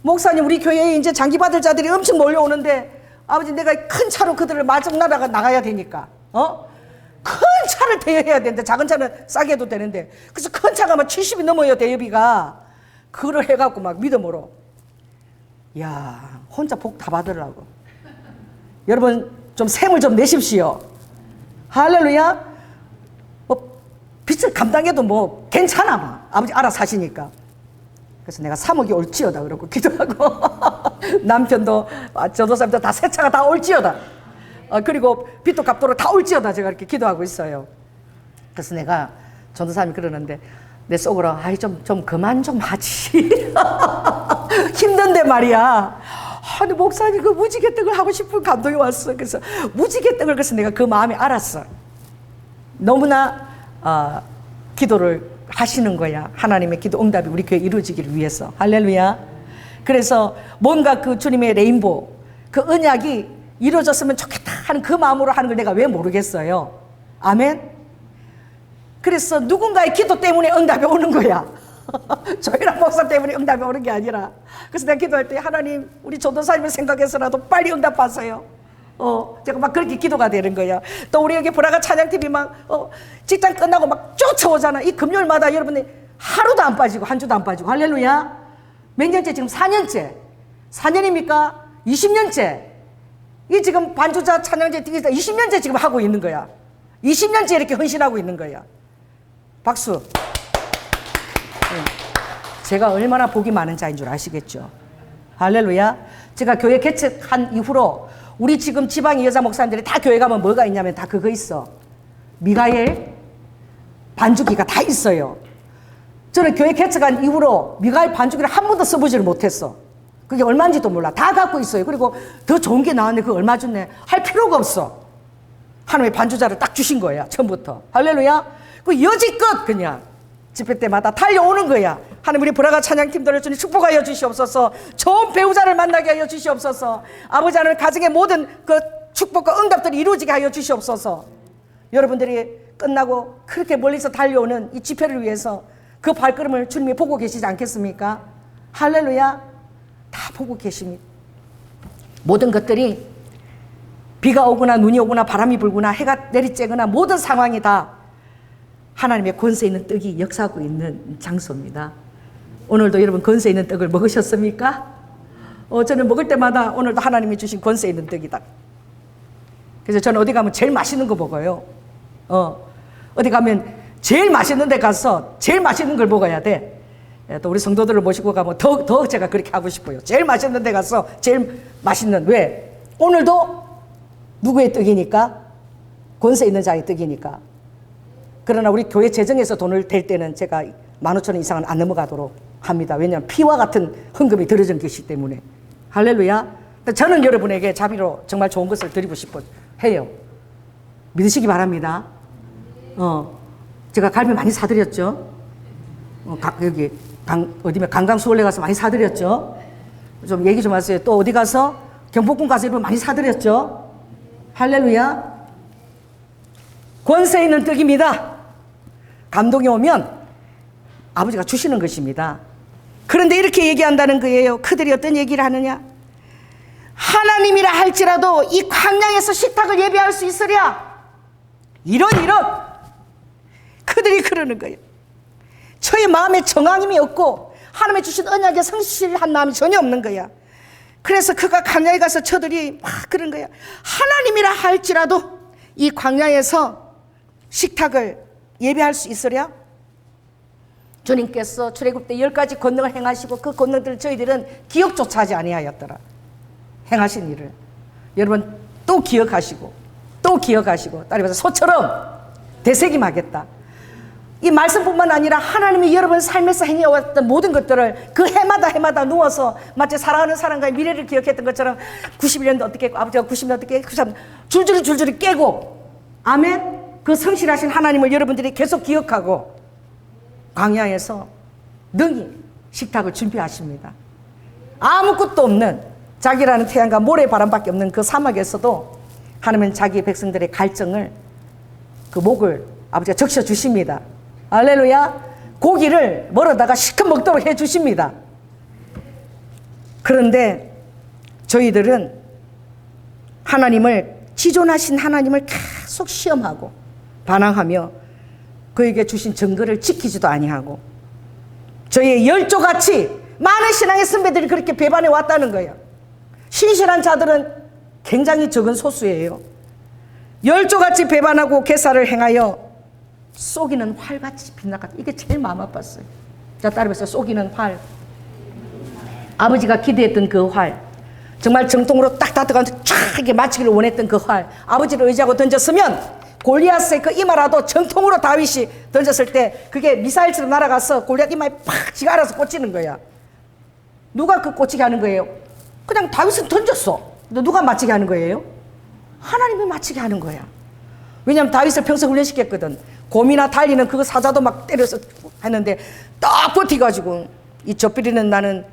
목사님 우리 교회에 이제 장기 받을 자들이 엄청 몰려오는데 아버지 내가 큰 차로 그들을 마중 나가야 되니까 큰 차를 대여해야 되는데 작은 차는 싸게 해도 되는데 그래서 큰 차가 막 70이 넘어요 대여비가. 그걸 해갖고 막 믿음으로 야 혼자 복 다 받으려고. 여러분 좀 셈을 좀 내십시오. 할렐루야. 빚을 감당해도 뭐 괜찮아 막 아버지 알아서 하시니까. 그래서 내가 3억이 올지어다 그러고 기도하고 남편도 전도사님도 다 새 차가 다 올지어다. 그리고 빚도 갚도록 다 올지어다 제가 이렇게 기도하고 있어요. 그래서 내가 전도사님이 그러는데 내 속으로 좀 그만 좀 하지. 힘든데 말이야. 근데 목사님 그 무지개떡을 하고 싶은 감동이 왔어. 그래서 무지개떡을 그래서 내가 그 마음에 알았어. 너무나 기도를 하시는 거야. 하나님의 기도 응답이 우리 교회 이루어지기를 위해서. 할렐루야. 그래서 뭔가 그 주님의 레인보우 그 언약이 이루어졌으면 좋겠다 하는 그 마음으로 하는 걸 내가 왜 모르겠어요. 아멘. 그래서 누군가의 기도 때문에 응답이 오는 거야. 조일학 목사 때문에 응답이 오는 게 아니라. 그래서 내가 기도할 때 하나님 우리 전도사님을 생각해서라도 빨리 응답하세요. 제가 막 그렇게 기도가 되는 거예요. 또 우리 여기 보라가 찬양팀이 막 직장 끝나고 막 쫓아오잖아. 이 금요일마다 여러분이 하루도 안 빠지고 한 주도 안 빠지고. 할렐루야. 몇 년째? 지금 4년째. 4년입니까? 20년째. 이 지금 반주자 찬양제 뛰기다 20년째 지금 하고 있는 거야. 20년째 이렇게 헌신하고 있는 거야. 박수. 제가 얼마나 복이 많은 자인 줄 아시겠죠? 할렐루야. 제가 교회 개척한 이후로 우리 지금 지방의 여자 목사님들이 다 교회 가면 뭐가 있냐면 다 그거 있어. 미가엘 반주기가 다 있어요. 저는 교회 개척한 이후로 미가엘 반주기를 한 번도 써보지를 못했어. 그게 얼마인지도 몰라. 다 갖고 있어요. 그리고 더 좋은 게 나왔네. 그거 얼마 줬네. 할 필요가 없어. 하나님의 반주자를 딱 주신 거야. 처음부터. 할렐루야. 그 여지껏 그냥 집회 때마다 달려오는 거야. 하나님 우리 브라가 찬양팀들을 주님 축복하여 주시옵소서. 좋은 배우자를 만나게 하여 주시옵소서. 아버지 하나님 가정의 모든 그 축복과 응답들이 이루어지게 하여 주시옵소서. 여러분들이 끝나고 그렇게 멀리서 달려오는 이 집회를 위해서 그 발걸음을 주님이 보고 계시지 않겠습니까? 할렐루야. 다 보고 계십니다. 모든 것들이 비가 오거나 눈이 오거나 바람이 불거나 해가 내리쬐거나 모든 상황이 다 하나님의 권세 있는 떡이 역사하고 있는 장소입니다. 오늘도 여러분 권세 있는 떡을 먹으셨습니까? 저는 먹을 때마다 오늘도 하나님이 주신 권세 있는 떡이다. 그래서 저는 어디 가면 제일 맛있는 거 먹어요. 어디 가면 제일 맛있는 데 가서 제일 맛있는 걸 먹어야 돼. 또 우리 성도들을 모시고 가면 더 제가 그렇게 하고 싶어요. 제일 맛있는 데 가서 제일 맛있는. 왜? 오늘도 누구의 떡이니까? 권세 있는 자의 떡이니까. 그러나 우리 교회 재정에서 돈을 댈 때는 제가 15,000원 이상은 안 넘어가도록 합니다. 왜냐하면 피와 같은 헌금이 들어진 것이기 때문에. 할렐루야. 저는 여러분에게 자비로 정말 좋은 것을 드리고 싶어 해요. 믿으시기 바랍니다. 제가 갈비 많이 사드렸죠. 여기 어디면 강강 수월래 가서 많이 사드렸죠. 좀 얘기 좀 하세요. 또 어디 가서 경복궁 가서 여러분 많이 사드렸죠. 할렐루야. 권세 있는 떡입니다. 감동이 오면 아버지가 주시는 것입니다. 그런데 이렇게 얘기한다는 거예요. 그들이 어떤 얘기를 하느냐? 하나님이라 할지라도 이 광야에서 식탁을 예배할 수 있으랴. 이런 그들이 그러는 거예요. 저의 마음에 정황임이 없고 하나님의 주신 언약에 성실한 마음이 전혀 없는 거야. 그래서 그가 광야에 가서 저들이 막 그런 거야. 하나님이라 할지라도 이 광야에서 식탁을 예배할 수 있으랴? 주님께서 출애굽 때 10가지 권능을 행하시고 그 권능들을 저희들은 기억조차 하지 아니하였더라. 행하신 일을 여러분 또 기억하시고 따라서 소처럼 되새김하겠다. 이 말씀뿐만 아니라 하나님이 여러분 삶에서 행해왔던 모든 것들을 그 해마다 누워서 마치 사랑하는 사람과의 미래를 기억했던 것처럼 91년도 어떻게 했고 아버지가 90년 어떻게 했고 줄줄이 깨고 아멘. 그 성실하신 하나님을 여러분들이 계속 기억하고 광야에서 능히 식탁을 준비하십니다. 아무것도 없는 자기라는 태양과 모래 바람밖에 없는 그 사막에서도 하나님은 자기 백성들의 갈증을 그 목을 아버지가 적셔 주십니다. 할렐루야. 고기를 멀어다가 시큼 먹도록 해 주십니다. 그런데 저희들은 하나님을 지존하신 하나님을 계속 시험하고 반항하며 그에게 주신 증거를 지키지도 아니하고 저희의 열조같이 많은 신앙의 선배들이 그렇게 배반해 왔다는 거예요. 신실한 자들은 굉장히 적은 소수예요. 열조같이 배반하고 계사를 행하여 쏘기는 활같이 빗나갔다. 이게 제일 마음 아팠어요. 자, 따라해보세요. 쏘기는 활. 아버지가 기대했던 그 활, 정말 정통으로 딱 다득하면서 쫙 이렇게 맞추기를 원했던 그 활, 아버지를 의지하고 던졌으면 골리앗의 그 이마라도 정통으로 다윗이 던졌을 때 그게 미사일처럼 날아가서 골리앗 이마에 팍 지가 알아서 꽂히는 거야. 누가 그 꽂히게 하는 거예요? 그냥 다윗은 던졌어. 근데 누가 맞히게 하는 거예요? 하나님이 맞히게 하는 거야. 왜냐하면 다윗을 평소 훈련시켰거든. 곰이나 달리는 그거 사자도 막 때려서 했는데 딱 버티가지고 이 젖비리는 나는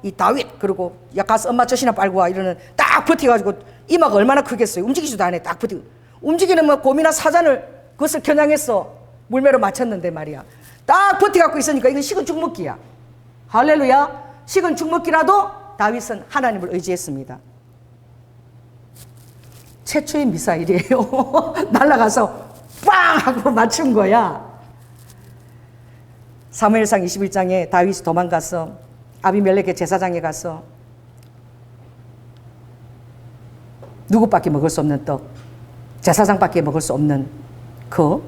이 다윗 그리고 야 가서 엄마 젖이나 빨고 와 이러는 딱 버티가지고 이마가 얼마나 크겠어요. 움직이지도 않아. 딱 버티고 움직이는 뭐 곰이나 사자를 그것을 겨냥해서 물매로 맞췄는데 말이야. 딱 버티갖고 있으니까 이건 식은 죽먹기야. 할렐루야. 식은 죽먹기라도 다윗은 하나님을 의지했습니다. 최초의 미사일이에요. 날아가서 빵 하고 맞춘 거야. 사무엘상 21장에 다윗이 도망가서 아비멜렉의 제사장에 가서 누구밖에 먹을 수 없는 떡, 제사장밖에 먹을 수 없는 그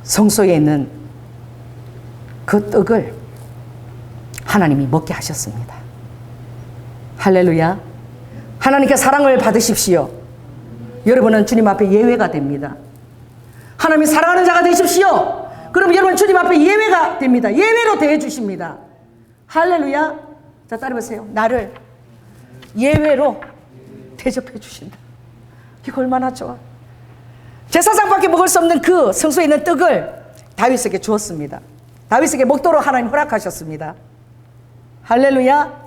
성소에 있는 그 떡을 하나님이 먹게 하셨습니다. 할렐루야. 하나님께 사랑을 받으십시오. 여러분은 주님 앞에 예외가 됩니다. 하나님이 사랑하는 자가 되십시오. 그럼 여러분 주님 앞에 예외가 됩니다. 예외로 대해 주십니다. 할렐루야. 자, 따라해보세요. 나를 예외로 대접해 주신다. 이거 얼마나 좋아. 제사장밖에 먹을 수 없는 그 성소에 있는 떡을 다윗에게 주었습니다. 다윗에게 먹도록 하나님 허락하셨습니다. 할렐루야.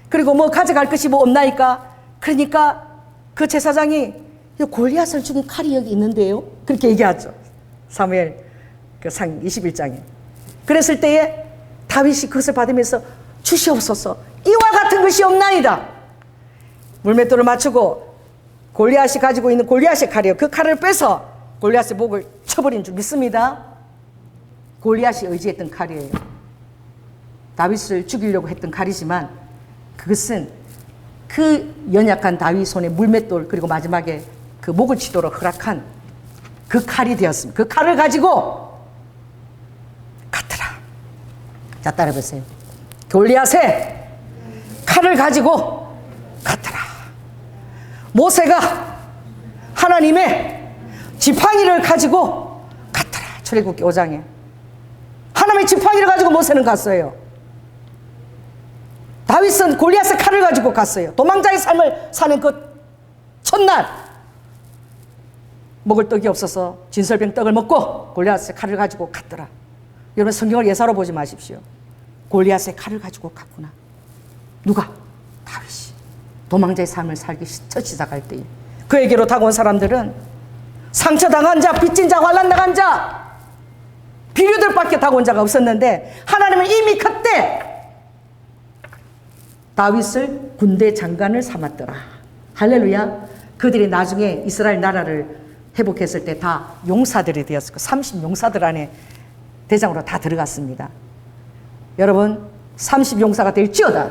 그리고 뭐 가져갈 것이 뭐 없나이까? 그러니까 그 제사장이 골리앗을 죽인 칼이 여기 있는데요, 그렇게 얘기하죠. 사무엘 그 상 21장에. 그랬을 때에 다윗이 그것을 받으면서 주시옵소서, 이와 같은 것이 없나이다. 물맷돌을 맞추고 골리앗이 가지고 있는 골리앗의 칼이요, 그 칼을 빼서 골리앗의 목을 쳐버린 줄 믿습니다. 골리앗이 의지했던 칼이에요. 다윗을 죽이려고 했던 칼이지만 그것은 그 연약한 다윗 손에 물맷돌, 그리고 마지막에 그 목을 치도록 허락한 그 칼이 되었습니다. 그 칼을 가지고 갔더라. 자, 따라해보세요. 골리앗의 칼을 가지고 갔더라. 모세가 하나님의 지팡이를 가지고 갔더라. 출애굽기 5장에 하나님의 지팡이를 가지고 모세는 갔어요. 다윗은 골리앗의 칼을 가지고 갔어요. 도망자의 삶을 사는 그 첫날 먹을 떡이 없어서 진설병 떡을 먹고 골리앗의 칼을 가지고 갔더라. 여러분 성경을 예사로 보지 마십시오. 골리앗의 칼을 가지고 갔구나. 누가? 다윗이. 도망자의 삶을 살기 첫 시작할 때에 그에게로 다가온 사람들은 상처당한 자, 빚진 자, 환난당한 자, 비류들밖에 다가온 자가 없었는데 하나님은 이미 그때 다윗을 군대 장관을 삼았더라. 할렐루야. 그들이 나중에 이스라엘 나라를 회복했을 때 다 용사들이 되었고 30용사들 안에 대장으로 다 들어갔습니다. 여러분 30용사가 될지어다.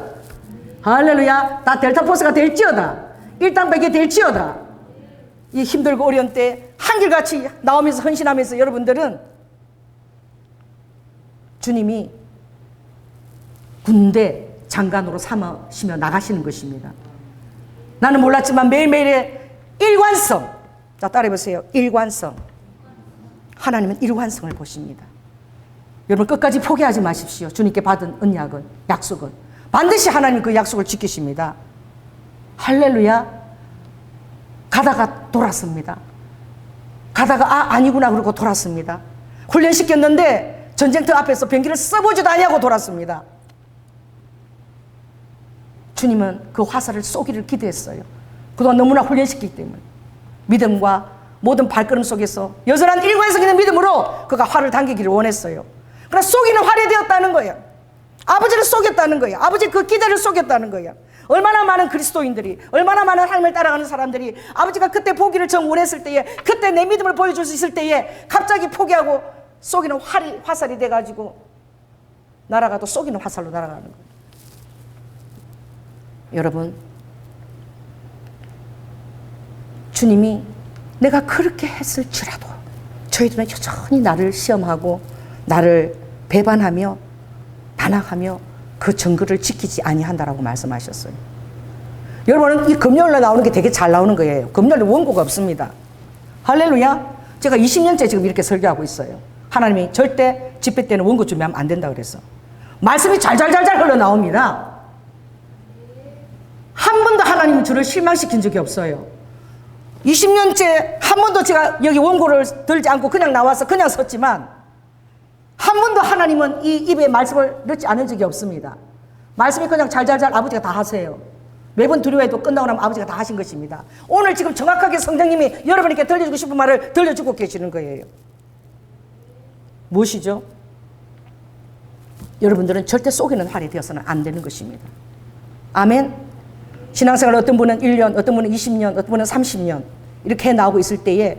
할렐루야. 다 델타포스가 될지어다. 일당백이 될지어다. 이 힘들고 어려운 때 한결같이 나오면서 헌신하면서 여러분들은 주님이 군대 장관으로 삼으시며 나가시는 것입니다. 나는 몰랐지만 매일매일의 일관성. 자, 따라해보세요. 일관성. 하나님은 일관성을 보십니다. 여러분 끝까지 포기하지 마십시오. 주님께 받은 언약은, 약속은 반드시 하나님 그 약속을 지키십니다. 할렐루야. 가다가 돌았습니다. 가다가 아니구나 그러고 돌았습니다. 훈련시켰는데 전쟁터 앞에서 병기를 써보지도 아니하고 돌았습니다. 주님은 그 화살을 쏘기를 기대했어요. 그동안 너무나 훈련시키기 때문에 믿음과 모든 발걸음 속에서 여전한 일관성 있는 믿음으로 그가 활을 당기기를 원했어요. 그러나 쏘기는 활이 되었다는 거예요. 아버지를 쏘겠다는 거예요. 아버지 그 기대를 쏘겠다는 거예요. 얼마나 많은 그리스도인들이, 얼마나 많은 하나님을 따라가는 사람들이 아버지가 그때 포기를 정 원했을 때에, 그때 내 믿음을 보여줄 수 있을 때에 갑자기 포기하고 쏘기는 화살이 돼가지고 날아가도 쏘기는 화살로 날아가는 거예요. 여러분, 주님이 내가 그렇게 했을지라도 저희들은 여전히 나를 시험하고 나를 배반하며 반항하며 그 정글을 지키지 아니한다라고 말씀하셨어요. 여러분은 이 금요일에 나오는 게 되게 잘 나오는 거예요. 금요일에 원고가 없습니다. 할렐루야. 제가 20년째 지금 이렇게 설교하고 있어요. 하나님이 절대 집회 때는 원고 준비하면 안 된다 그래서 말씀이 잘잘잘잘 흘러나옵니다. 한 번도 하나님은 저를 실망시킨 적이 없어요. 20년째 한 번도 제가 여기 원고를 들지 않고 그냥 나와서 그냥 섰지만 한 번도 하나님은 이 입에 말씀을 넣지 않은 적이 없습니다. 말씀이 그냥 잘잘잘 아버지가 다 하세요. 매번 두려워해도 끝나고 나면 아버지가 다 하신 것입니다. 오늘 지금 정확하게 성령님이 여러분에게 들려주고 싶은 말을 들려주고 계시는 거예요. 무엇이죠? 여러분들은 절대 속이는 활이 되어서는 안 되는 것입니다. 아멘. 신앙생활 어떤 분은 1년, 어떤 분은 20년, 어떤 분은 30년 이렇게 나오고 있을 때에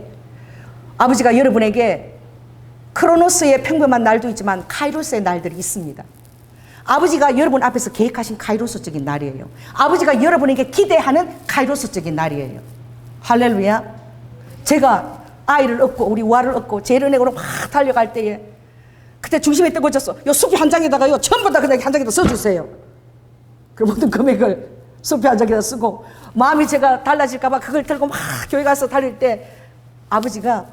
아버지가 여러분에게 크로노스의 평범한 날도 있지만 카이로스의 날들이 있습니다. 아버지가 여러분 앞에서 계획하신 카이로스적인 날이에요. 아버지가 여러분에게 기대하는 카이로스적인 날이에요. 할렐루야. 제가 아이를 얻고 우리 와를 얻고 제일은행으로 막 달려갈 때에 그때 중심에 뜨거워졌어. 요 수표 한 장에다가요 전부 다 그냥 한 장에다 써주세요. 그 모든 금액을 수표 한 장에다 쓰고 마음이 제가 달라질까봐 그걸 들고 막 교회 가서 달릴 때 아버지가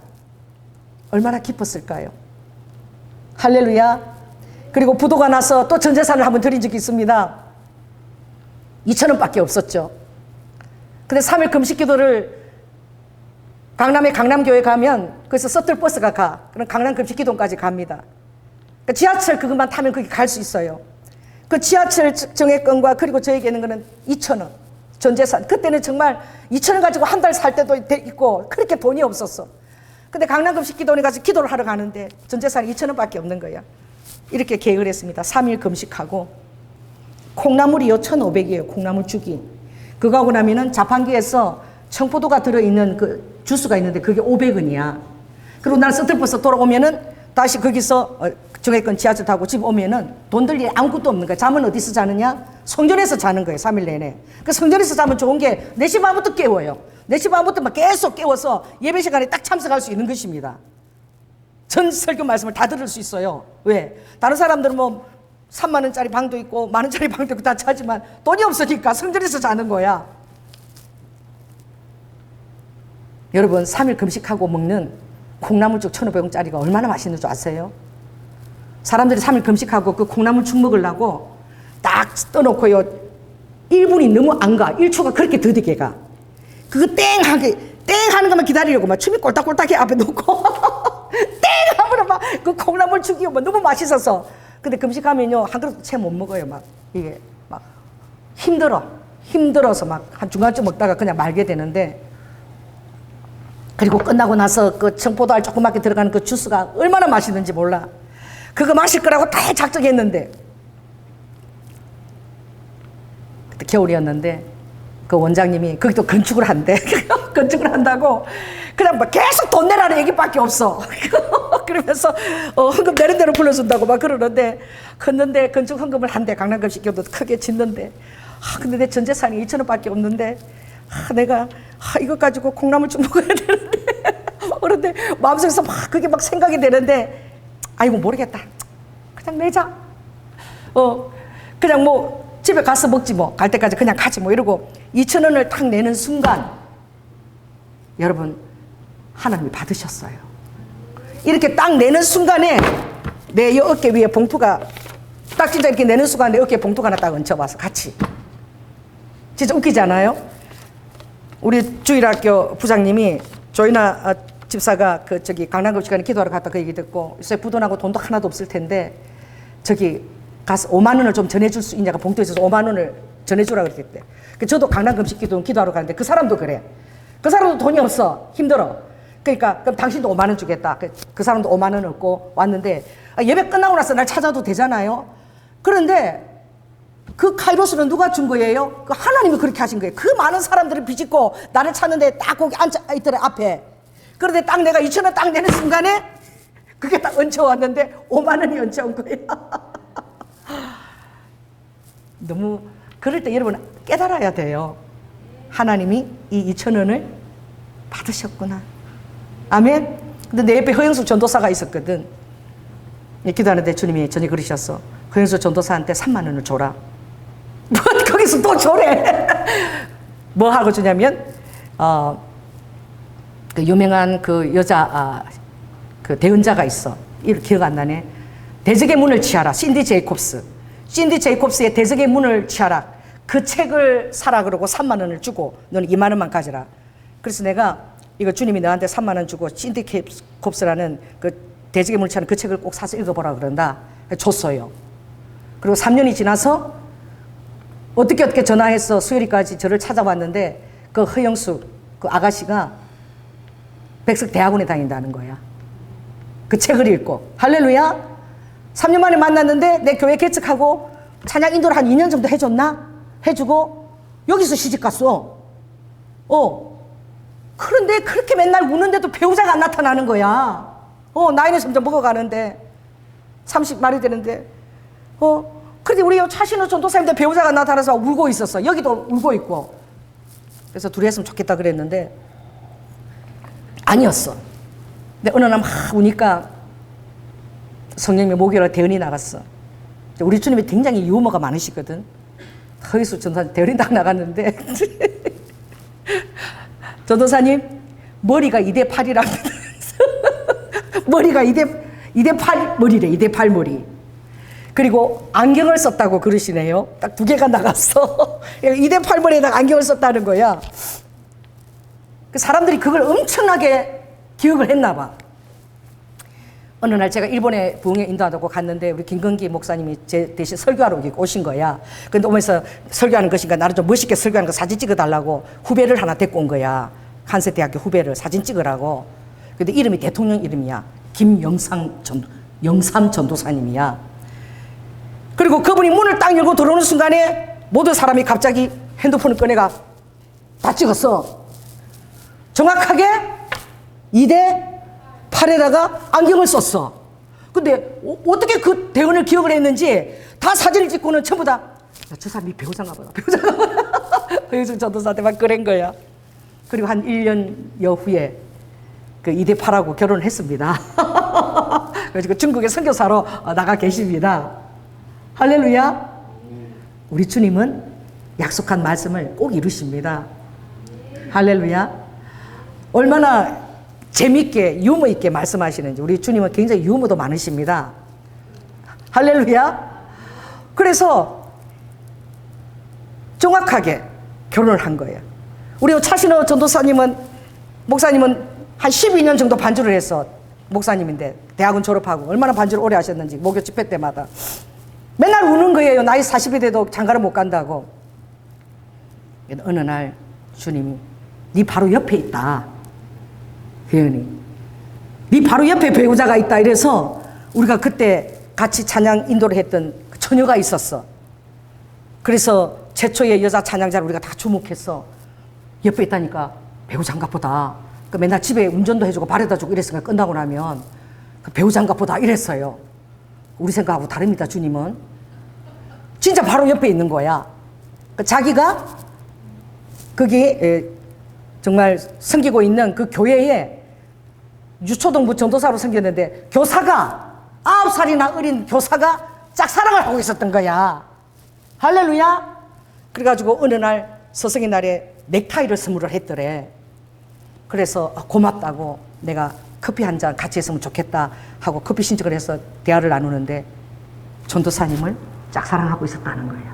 얼마나 기뻤을까요? 할렐루야. 그리고 부도가 나서 또 전 재산을 한번 드린 적이 있습니다. 2,000원밖에 없었죠. 근데 3일 금식 기도를 강남에 강남교회 가면 거기서 서틀버스가 가. 그럼 강남 금식 기도까지 갑니다. 그러니까 지하철 그것만 타면 거기 갈 수 있어요. 그 지하철 정액권과 그리고 저에게는 거는 2,000원. 전 재산. 그때는 정말 2,000원 가지고 한 달 살 때도 있고 그렇게 돈이 없었어. 근데 강남 금식 기도원에 가서 기도를 하러 가는데 전 재산이 2,000원밖에 없는 거야. 이렇게 계획을 했습니다. 3일 금식하고 콩나물이요 1,500이에요. 콩나물 죽이. 그거 하고 나면은 자판기에서 청포도가 들어있는 그 주스가 있는데 그게 500원이야. 그리고 날 서틀버스 돌아오면은 다시 거기서 정액권 지하철 타고 집 오면은 돈 들 일이 아무것도 없는 거야. 잠은 어디서 자느냐? 성전에서 자는 거예요. 3일 내내. 그 성전에서 자면 좋은 게 4시 반부터 깨워요. 4시 반부터 막 계속 깨워서 예배 시간에 딱 참석할 수 있는 것입니다. 전 설교 말씀을 다 들을 수 있어요. 왜? 다른 사람들은 뭐 3만 원짜리 방도 있고 1만 원짜리 방도 있고 다 자지만 돈이 없으니까 성전에서 자는 거야. 여러분 3일 금식하고 먹는 콩나물죽 1,500원짜리가 얼마나 맛있는 줄 아세요? 사람들이 3일 금식하고 그 콩나물죽 먹으려고 딱 떠놓고요 1분이 너무 안 가. 1초가 그렇게 더디게 가. 그거 땡 하는 것만 기다리려고 막 춤이 꼴딱꼴딱해 앞에 놓고 땡 하면 막 그 콩나물 죽이요 막 너무 맛있어서. 근데 금식하면요 한 그릇 채 못 먹어요. 막 이게 막 힘들어서 막 한 중간쯤 먹다가 그냥 말게 되는데, 그리고 끝나고 나서 그 청포도알 조그맣게 들어가는 그 주스가 얼마나 맛있는지 몰라. 그거 마실 거라고 다 작정했는데 그때 겨울이었는데 그 원장님이 거기도 건축을 한대. 건축을 한다고 그냥 막 계속 돈 내라는 얘기밖에 없어. 그러면서 헌금 내는 대로 불러준다고 막 그러는데, 컸는데 건축 헌금을 한대. 강남금식교도 크게 짓는데 근데 내 전 재산이 2,000원밖에 없는데 내가 이것 가지고 콩나물죽 먹어야 되는데 그런데 마음속에서 막 그게 막 생각이 되는데 아이고 모르겠다. 그냥 내자. 그냥 뭐 집에 가서 먹지 뭐. 갈 때까지 그냥 가지 뭐 이러고 2,000원을 탁 내는 순간 여러분 하나님이 받으셨어요. 이렇게 딱 내는 순간에 내 어깨 위에 봉투가 딱 진짜 이렇게 내는 순간 내 어깨에 봉투가 하나 딱 얹혀봐서 같이. 진짜 웃기지 않아요? 우리 주일학교 부장님이 조이나 집사가 그 저기 강남급식관에 기도하러 갔다 그 얘기 듣고 요새 부도나고 돈도 하나도 없을 텐데 저기 가서 5만 원을 좀 전해줄 수 있냐가 봉투에 있어서 5만 원을 전해주라 그랬대. 저도 강남금식기도 기도하러 가는데 그 사람도 그래. 그 사람도 돈이 없어. 힘들어. 그러니까 그럼 당신도 5만 원 주겠다. 그 사람도 5만 원 얻고 왔는데 예배 끝나고 나서 날 찾아도 되잖아요. 그런데 그 카이로스는 누가 준 거예요? 그 하나님이 그렇게 하신 거예요. 그 많은 사람들을 비집고 나를 찾는데 딱 거기 앉아 있더래 앞에. 그런데 딱 내가 2,000원 딱 내는 순간에 그게 딱 얹혀왔는데 5만 원이 얹혀온 거예요. 너무 그럴 때 여러분 깨달아야 돼요. 하나님이 이 2,000원을 받으셨구나. 아멘. 근데 내 옆에 허영숙 전도사가 있었거든. 기도하는데 주님이 전에 그러셨어. 허영숙 전도사한테 3만 원을 줘라. 거기서 또 줘래. 뭐 하고 주냐면 그 유명한 그 여자 그 대언자가 있어. 이름 기억 안 나네. 대적의 문을 취하라. 신디 제이콥스. 신디 제이콥스의 대적의 문을 취하라. 그 책을 사라 그러고 3만 원을 주고 너는 2만 원만 가져라. 그래서 내가 이거 주님이 너한테 3만 원 주고 신디 제이콥스라는 그 대적의 문을 취하는 그 책을 꼭 사서 읽어보라 그런다. 줬어요. 그리고 3년이 지나서 어떻게 전화해서 수요일까지 저를 찾아왔는데 그 허영수 그 아가씨가 백석대학원에 다닌다는 거야. 그 책을 읽고. 할렐루야. 3년 만에 만났는데 내 교회 개척하고 찬양 인도를 한 2년 정도 해줬나? 해주고 여기서 시집갔어. 그런데 그렇게 맨날 우는데도 배우자가 안 나타나는 거야. 나이는 점점 먹어가는데 30 말이 되는데 그런데 우리 차신호 전도사님들 배우자가 나타나서 울고 있었어. 여기도 울고 있고. 그래서 둘이 했으면 좋겠다 그랬는데 아니었어. 근데 어느 날 막 우니까 성령님의 목요일에 대언이 나갔어. 우리 주님이 굉장히 유머가 많으시거든. 허이수 전도사님 대언이 딱 나갔는데 전도사님 머리가 2대8이랍니다. 머리가 2대8 머리래. 2대8 머리. 그리고 안경을 썼다고 그러시네요. 딱 2개가 나갔어. 2대8 머리에다가 안경을 썼다는 거야. 그 사람들이 그걸 엄청나게 기억을 했나 봐. 어느 날 제가 일본에 부흥회 인도하다고 갔는데 우리 김건기 목사님이 제 대신 설교하러 오신 거야. 근데 오면서 설교하는 것인가 나를 좀 멋있게 설교하는 거 사진 찍어달라고 후배를 하나 데리고 온 거야. 한세대학교 후배를 사진 찍으라고. 근데 이름이 대통령 이름이야. 김영삼 전도사님이야. 그리고 그분이 문을 딱 열고 들어오는 순간에 모든 사람이 갑자기 핸드폰을 꺼내가 다 찍었어. 정확하게 2대8에다가 안경을 썼어. 근데 어떻게 그 대원을 기억을 했는지 다 사진을 찍고는 전부 다 저 사람이 배우자인가 보다. 배우자인가 보다. 요즘 전도사한테 막 그런 거야. 그리고 한 1년 여후에 그 2대8하고 결혼을 했습니다. 그래서 중국에 선교사로 나가 계십니다. 할렐루야. 우리 주님은 약속한 말씀을 꼭 이루십니다. 할렐루야. 얼마나 재밌게 유머 있게 말씀하시는지. 우리 주님은 굉장히 유머도 많으십니다. 할렐루야. 그래서 정확하게 결혼을 한 거예요. 우리 차신호 전도사님은 목사님은 한 12년 정도 반주를 했어. 목사님인데 대학원 졸업하고 얼마나 반주를 오래 하셨는지 목요 집회 때마다 맨날 우는 거예요. 나이 40이 돼도 장가를 못 간다고. 어느 날 주님이 네 바로 옆에 있다. 혜연이 네 바로 옆에 배우자가 있다. 이래서 우리가 그때 같이 찬양 인도를 했던 그 처녀가 있었어. 그래서 최초의 여자 찬양자를 우리가 다 주목했어. 옆에 있다니까 배우자인가 보다. 그 맨날 집에 운전도 해주고 바래다 주고 이랬으니까 끝나고 나면 그 배우자인가 보다 이랬어요. 우리 생각하고 다릅니다. 주님은 진짜 바로 옆에 있는 거야. 자기가 거기 정말 섬기고 있는 그 교회에 유초동부 전도사로 섬겼는데 교사가 9살이나 어린 교사가 짝사랑을 하고 있었던 거야. 할렐루야. 그래가지고 어느 날 서성의 날에 넥타이를 선물을 했더래. 그래서 고맙다고 내가 커피 한 잔 같이 했으면 좋겠다 하고 커피 신청을 해서 대화를 나누는데 전도사님을 짝사랑하고 있었다는 거예요.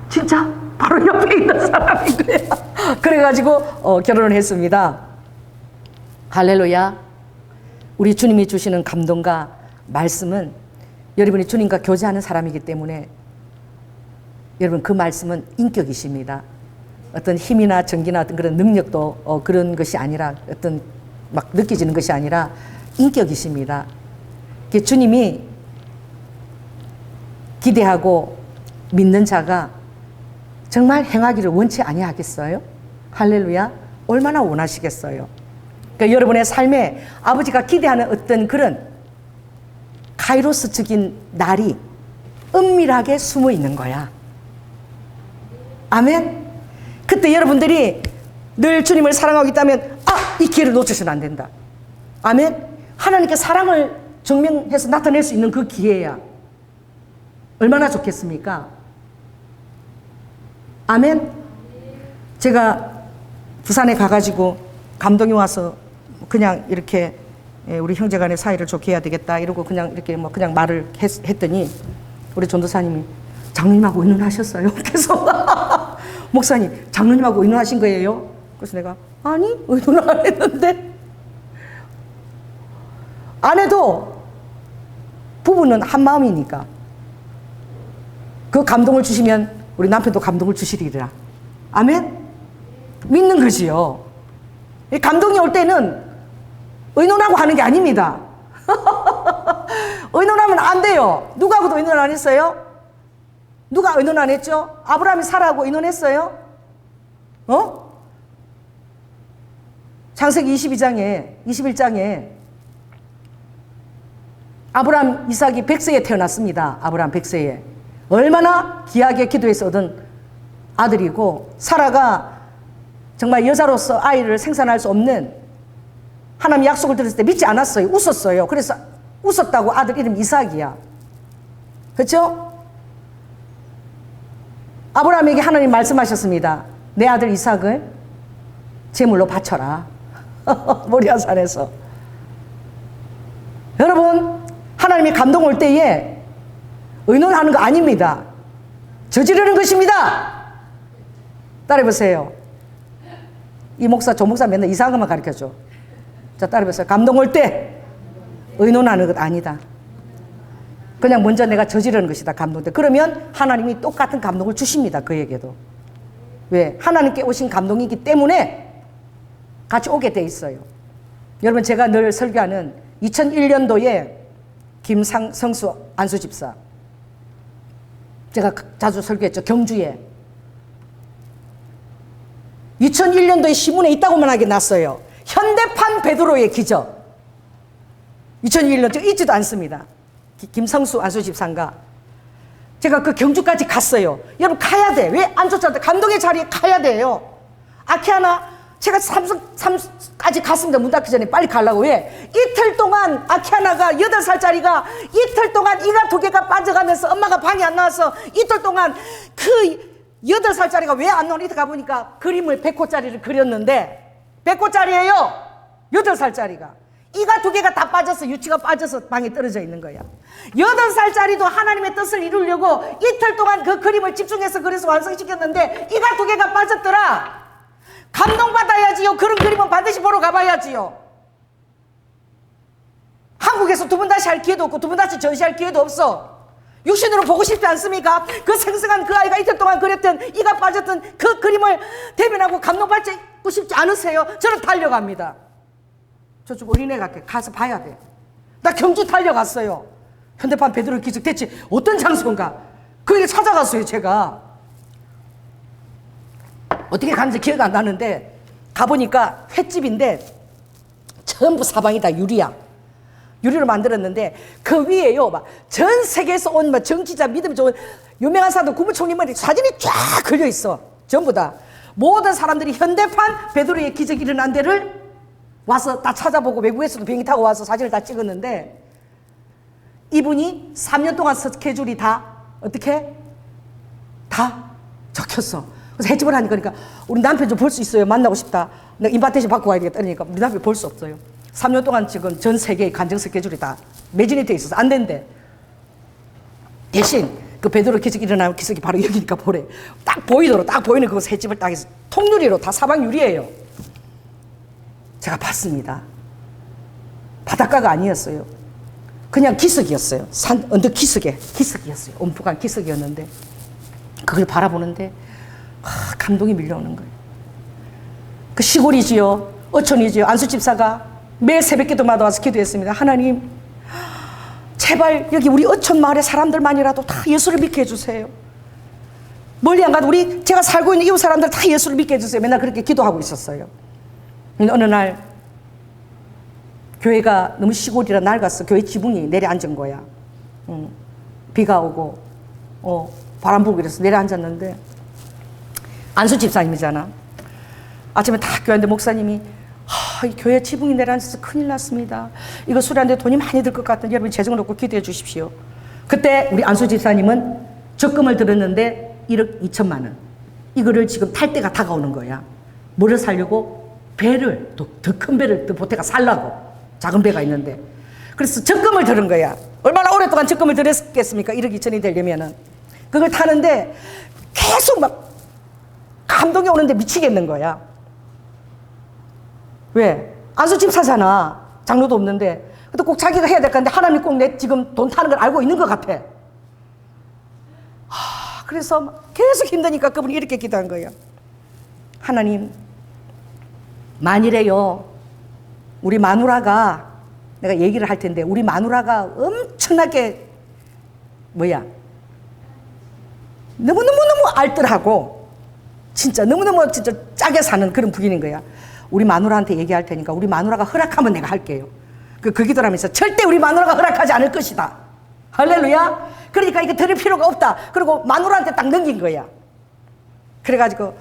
진짜 바로 옆에 있는 사람인 거야. 그래가지고 결혼을 했습니다. 할렐루야. 우리 주님이 주시는 감동과 말씀은 여러분이 주님과 교제하는 사람이기 때문에 여러분 그 말씀은 인격이십니다. 어떤 힘이나 정기나 어떤 그런 능력도 그런 것이 아니라 어떤 막 느껴지는 것이 아니라 인격이십니다. 주님이 기대하고 믿는 자가 정말 행하기를 원치 아니하겠어요? 할렐루야. 얼마나 원하시겠어요? 그러니까 여러분의 삶에 아버지가 기대하는 어떤 그런 카이로스적인 날이 은밀하게 숨어 있는 거야. 아멘. 그때 여러분들이 늘 주님을 사랑하고 있다면 이 기회를 놓쳐서는 안 된다. 아멘. 하나님께 사랑을 증명해서 나타낼 수 있는 그 기회야. 얼마나 좋겠습니까? 아멘. 제가 부산에 가가지고 감동이 와서 그냥 이렇게 우리 형제간의 사이를 좋게 해야 되겠다 이러고 그냥 이렇게 뭐 그냥 말을 했더니 우리 전도사님이 장로님하고 의논하셨어요. 그래서 목사님 장로님하고 의논하신 거예요? 그래서 내가 아니 의논을 안 했는데 안 해도 부부는 한 마음이니까 그 감동을 주시면 우리 남편도 감동을 주시리라. 아멘. 믿는 거지요. 이 감동이 올 때는 의논하고 하는 게 아닙니다. 의논하면 안 돼요. 누가하고도 의논 안 했어요? 누가 의논 안 했죠? 아브라함이 사라하고 의논했어요? 창세기 21장에 아브라함 이삭이 100세에 태어났습니다. 아브라함 100세에. 얼마나 귀하게 기도해서 얻은 아들이고, 사라가 정말 여자로서 아이를 생산할 수 없는 하나님 약속을 들었을 때 믿지 않았어요. 웃었어요. 그래서 웃었다고 아들 이름 이삭이야. 그렇죠? 아브라함에게 하나님 말씀하셨습니다. 내 아들 이삭을 제물로 바쳐라. 모리아산에서. 여러분, 하나님이 감동 올 때에 의논하는 거 아닙니다. 저지르는 것입니다. 따라해보세요. 이 목사, 조 목사 맨날 이상한 것만 가르쳐줘. 자, 따라해보세요. 감동 올 때 의논하는 것 아니다. 그냥 먼저 내가 저지르는 것이다. 감동 때. 그러면 하나님이 똑같은 감동을 주십니다. 그에게도. 왜? 하나님께 오신 감동이기 때문에 같이 오게 돼 있어요. 여러분, 제가 늘 설교하는 2001년도에 김성수 안수집사, 제가 자주 설교했죠. 경주에 2001년도에 신문에 있다고만 하게 났어요. 현대판 베드로의 기적. 2001년 제가 잊지도 않습니다. 김성수 안수집사인가. 제가 그 경주까지 갔어요. 여러분, 가야 돼. 왜 안 쫓아도 감동의 자리에 가야 돼요. 아키하나, 제가 삼성까지 갔습니다. 문 닫기 전에 빨리 가려고. 왜? 이틀 동안 아키하나가 8살짜리가 이틀 동안 이가 2개가 빠져가면서 엄마가 방에 안 나와서 이틀 동안 그 8살짜리가 왜 안 나오나 이때 가보니까 그림을 100호짜리를 그렸는데 100호짜리예요. 8살짜리가. 이가 2개가 다 빠져서 유치가 빠져서 방에 떨어져 있는 거야. 8살짜리도 하나님의 뜻을 이루려고 이틀 동안 그 그림을 집중해서 그래서 완성시켰는데 이가 2개가 빠졌더라. 감동받아야지요. 그런 그림은 반드시 보러 가봐야지요. 한국에서 2번 다시 할 기회도 없고 2번 다시 전시할 기회도 없어. 육신으로 보고 싶지 않습니까? 그 생생한 그 아이가 이틀 동안 그렸던 이가 빠졌던 그 그림을 대면하고 감동받고 싶지 않으세요? 저는 달려갑니다. 저쪽 어린애 갈게. 가서 봐야 돼. 나 경주 달려갔어요. 현대판 베드로 기적 대체 어떤 장소인가? 거기를 찾아갔어요. 제가 어떻게 갔는지 기억 안 나는데 가보니까 횟집인데 전부 사방이 다 유리야. 유리로 만들었는데 그 위에요, 막 전 세계에서 온 막 정치자, 믿음 좋은 유명한 사람들, 국무총리만 사진이 쫙 걸려 있어. 전부 다 모든 사람들이 현대판 베드로의 기적이 일어난 데를 와서 다 찾아보고, 외국에서도 비행기 타고 와서 사진을 다 찍었는데, 이분이 3년 동안 스케줄이 다 어떻게 다 적혔어. 그래서 횟집을 하니까, 그러니까 우리 남편 좀 볼 수 있어요? 만나고 싶다. 내가 인바테이션 받고 가야 되겠다. 그러니까 우리 남편 볼 수 없어요. 3년 동안 지금 전 세계의 간증 스케줄이 다 매진이 돼 있어서 안 된대. 대신 그 베드로 기적이 일어나는 기적이 바로 여기니까 보래. 딱 보이도록, 딱 보이는 그 횟집을 딱 해서 통유리로 다 사방 유리예요. 제가 봤습니다. 바닷가가 아니었어요. 그냥 기슭이었어요. 산 언덕 기슭이었어요. 엄포간 기슭이었는데 그걸 바라보는데 감동이 밀려오는 거예요. 그 시골이지요. 어촌이지요. 안수집사가 매 새벽기도마다 와서 기도했습니다. 하나님, 제발 여기 우리 어촌 마을의 사람들만이라도 다 예수를 믿게 해주세요. 멀리 안 가도 제가 살고 있는 이웃 사람들 다 예수를 믿게 해주세요. 맨날 그렇게 기도하고 있었어요. 어느 날 교회가 너무 시골이라 낡았어. 교회 지붕이 내려앉은 거야. 비가 오고 바람 불고 이래서 내려앉았는데, 안수 집사님이잖아. 아침에 다 교회인데 목사님이 이 교회 지붕이 내려앉아서 큰일 났습니다. 이거 수리하는데 돈이 많이 들 것 같은데 여러분 재정을 놓고 기도해 주십시오. 그때 우리 안수 집사님은 적금을 들었는데 1억 2천만 원. 이거를 지금 탈 때가 다가오는 거야. 뭐를 살려고? 배를, 더 큰 배를 더 보태가 살라고. 작은 배가 있는데. 그래서 적금을 들은 거야. 얼마나 오랫동안 적금을 들었겠습니까? 1억 2천이 되려면은. 그걸 타는데 계속 막 감동이 오는데 미치겠는 거야. 왜? 안수집 사잖아. 장로도 없는데. 근데 꼭 자기가 해야 될 건데 하나님 꼭 내 지금 돈 타는 걸 알고 있는 것 같아. 그래서 계속 힘드니까 그분이 이렇게 기도한 거예요. 하나님, 만일에요, 우리 마누라가, 내가 얘기를 할 텐데, 우리 마누라가 엄청나게 너무너무 알뜰하고 진짜 너무너무 진짜 짜게 사는 그런 부인인 거야. 우리 마누라한테 얘기할 테니까 우리 마누라가 허락하면 내가 할게요. 그 기도를 하면서 절대 우리 마누라가 허락하지 않을 것이다. 할렐루야. 그러니까 이거 드릴 필요가 없다. 그리고 마누라한테 딱 넘긴 거야. 그래가지고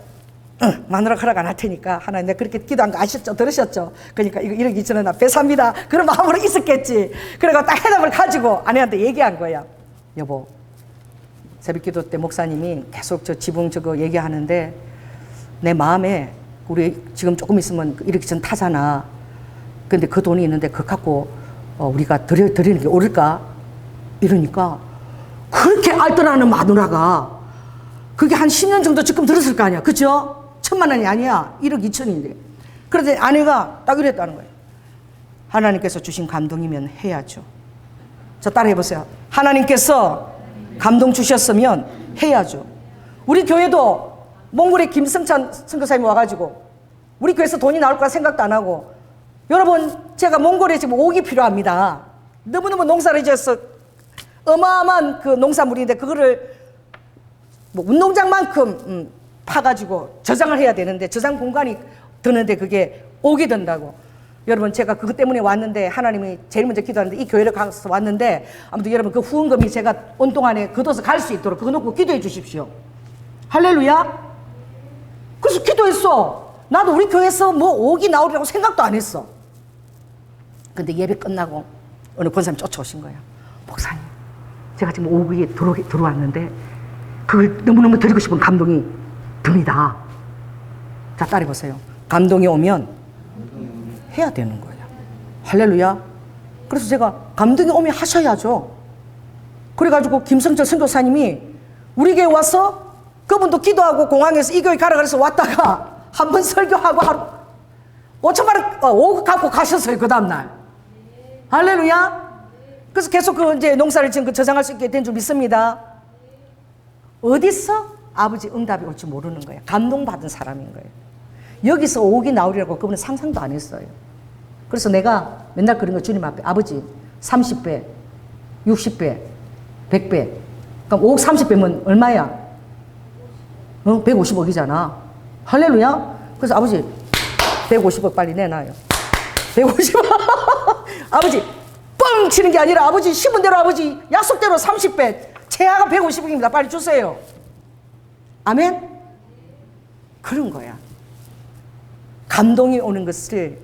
마누라 허락 안 할 테니까 하나님 내가 그렇게 기도한 거 아셨죠? 들으셨죠? 그러니까 이거 1억 2천원 나 배삽니다. 그런 마음으로 있었겠지. 그래가 딱 해답을 가지고 아내한테 얘기한 거야. 여보, 새벽기도 때 목사님이 계속 저 지붕 저거 얘기하는데 내 마음에 우리 지금 조금 있으면 1억 2천 타잖아. 근데 그 돈이 있는데 그거 갖고 우리가 드리는 게 옳을까? 이러니까 그렇게 알뜰하는 마누라가 그게 한 10년 정도 지금 들었을 거 아니야. 그죠? 1,000만 원이 아니야. 1억 2천인데. 그런데 아내가 딱 이랬다는 거예요. 하나님께서 주신 감동이면 해야죠. 자, 따라 해보세요. 하나님께서 감동 주셨으면 해야죠. 우리 교회도 몽골의 김성찬 선교사님이 와가지고 우리 교회에서 돈이 나올 거라 생각도 안 하고 여러분 제가 몽골에 지금 5억이 필요합니다. 너무너무 농사를 지어서 어마어마한 그 농사물인데 그거를 뭐 운동장만큼 파가지고 저장을 해야 되는데 저장 공간이 드는데 그게 5억이 든다고. 여러분 제가 그것 때문에 왔는데 하나님이 제일 먼저 기도하는데 이 교회를 가서 왔는데 아무튼 여러분 그 후원금이 제가 온 동안에 걷어서 갈 수 있도록 그거 놓고 기도해 주십시오. 할렐루야. 그래서 기도했어. 나도 우리 교회에서 뭐 5억이 나오리라고 생각도 안 했어. 근데 예배 끝나고 어느 권사님 쫓아오신 거야. 목사님 제가 지금 5억이 들어왔는데 그걸 너무너무 드리고 싶은 감동이 듭니다. 자, 따라해보세요. 감동이 오면 해야 되는 거예요. 할렐루야. 그래서 제가 감동이 오면 하셔야죠. 그래가지고 김성철 선교사님이 우리 교회 와서 그분도 기도하고 공항에서 이 교회 가라 그래서 왔다가 한 번 설교하고 하루 5천만 원 5억 갖고 가셨어요. 그 다음날. 할렐루야. 그래서 계속 그 이제 농사를 지금 저장할 수 있게 된 줄 믿습니다. 어디서 아버지 응답이 올지 모르는 거예요. 감동받은 사람인 거예요. 여기서 5억이 나오리라고 그분은 상상도 안 했어요. 그래서 내가 맨날 그런 거 주님 앞에 아버지 30배, 60배, 100배. 그럼 5억 30배면 얼마야? 150억이잖아. 할렐루야. 그래서 아버지 150억 빨리 내놔요. 150억. 아버지 뻥 치는 게 아니라 아버지 심은 대로 아버지 약속대로 30배. 최하가 150억입니다. 빨리 주세요. 아멘? 그런 거야. 감동이 오는 것을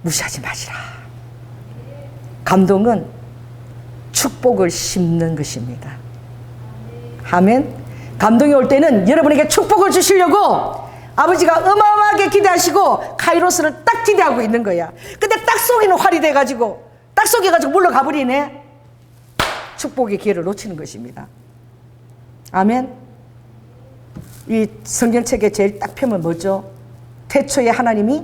무시하지 마시라. 감동은 축복을 심는 것입니다. 아멘? 감동이 올 때는 여러분에게 축복을 주시려고 아버지가 어마어마하게 기대하시고 카이로스를 딱 기대하고 있는 거야. 근데 딱 속이는 활이 돼가지고 딱 속여가지고 물러가 버리네. 축복의 기회를 놓치는 것입니다. 아멘. 이 성경책의 제일 딱 펴면 뭐죠? 태초에 하나님이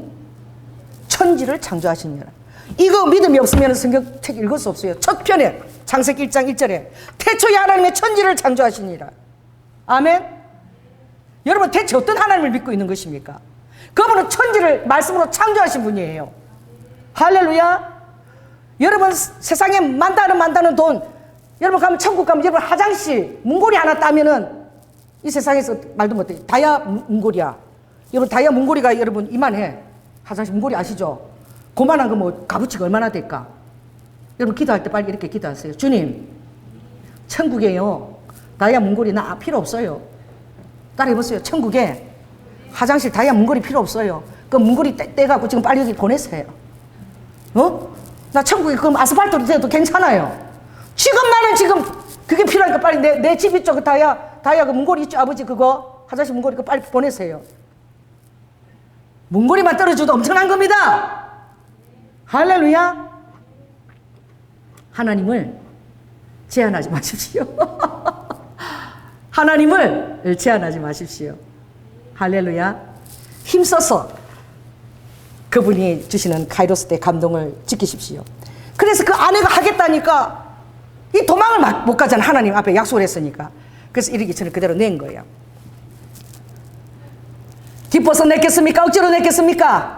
천지를 창조하시니라. 이거 믿음이 없으면 성경책 읽을 수 없어요. 첫 편에 창세기 1장 1절에 태초에 하나님의 천지를 창조하시니라. 아멘. 여러분 대체 어떤 하나님을 믿고 있는 것입니까? 그분은 천지를 말씀으로 창조하신 분이에요. 할렐루야. 여러분 세상에 만다는 돈, 여러분 가면 천국 가면 여러분 화장실 문고리 하나 따면은 이 세상에서 말도 못해. 다이아 문고리야. 여러분 다이아 문고리가 여러분 이만해. 화장실 문고리 아시죠? 그만한 거 뭐 값어치가 얼마나 될까? 여러분 기도할 때 빨리 이렇게 기도하세요. 주님, 천국에요 다이아 문고리 나 필요 없어요. 따라해보세요. 천국에 화장실 다이아 문고리 필요 없어요. 그 문고리 떼갖고 지금 빨리 여기 보내세요. 나 천국에 그럼 아스팔트로 돼도 괜찮아요. 지금 나는 지금 그게 필요하니까 빨리 내 집 있죠? 그 다이아 그 문고리 있죠? 아버지 그거 화장실 문고리 그거 빨리 보내세요. 문고리만 떨어져도 엄청난 겁니다. 할렐루야. 하나님을 제한하지 마십시오. 하나님을 제한하지 마십시오. 할렐루야. 힘써서 그분이 주시는 카이로스 때 감동을 지키십시오. 그래서 그 아내가 하겠다니까 이 도망을 못 가잖아. 하나님 앞에 약속을 했으니까. 그래서 1억 2천을 그대로 낸 거예요. 기뻐서 냈겠습니까? 억지로 냈겠습니까?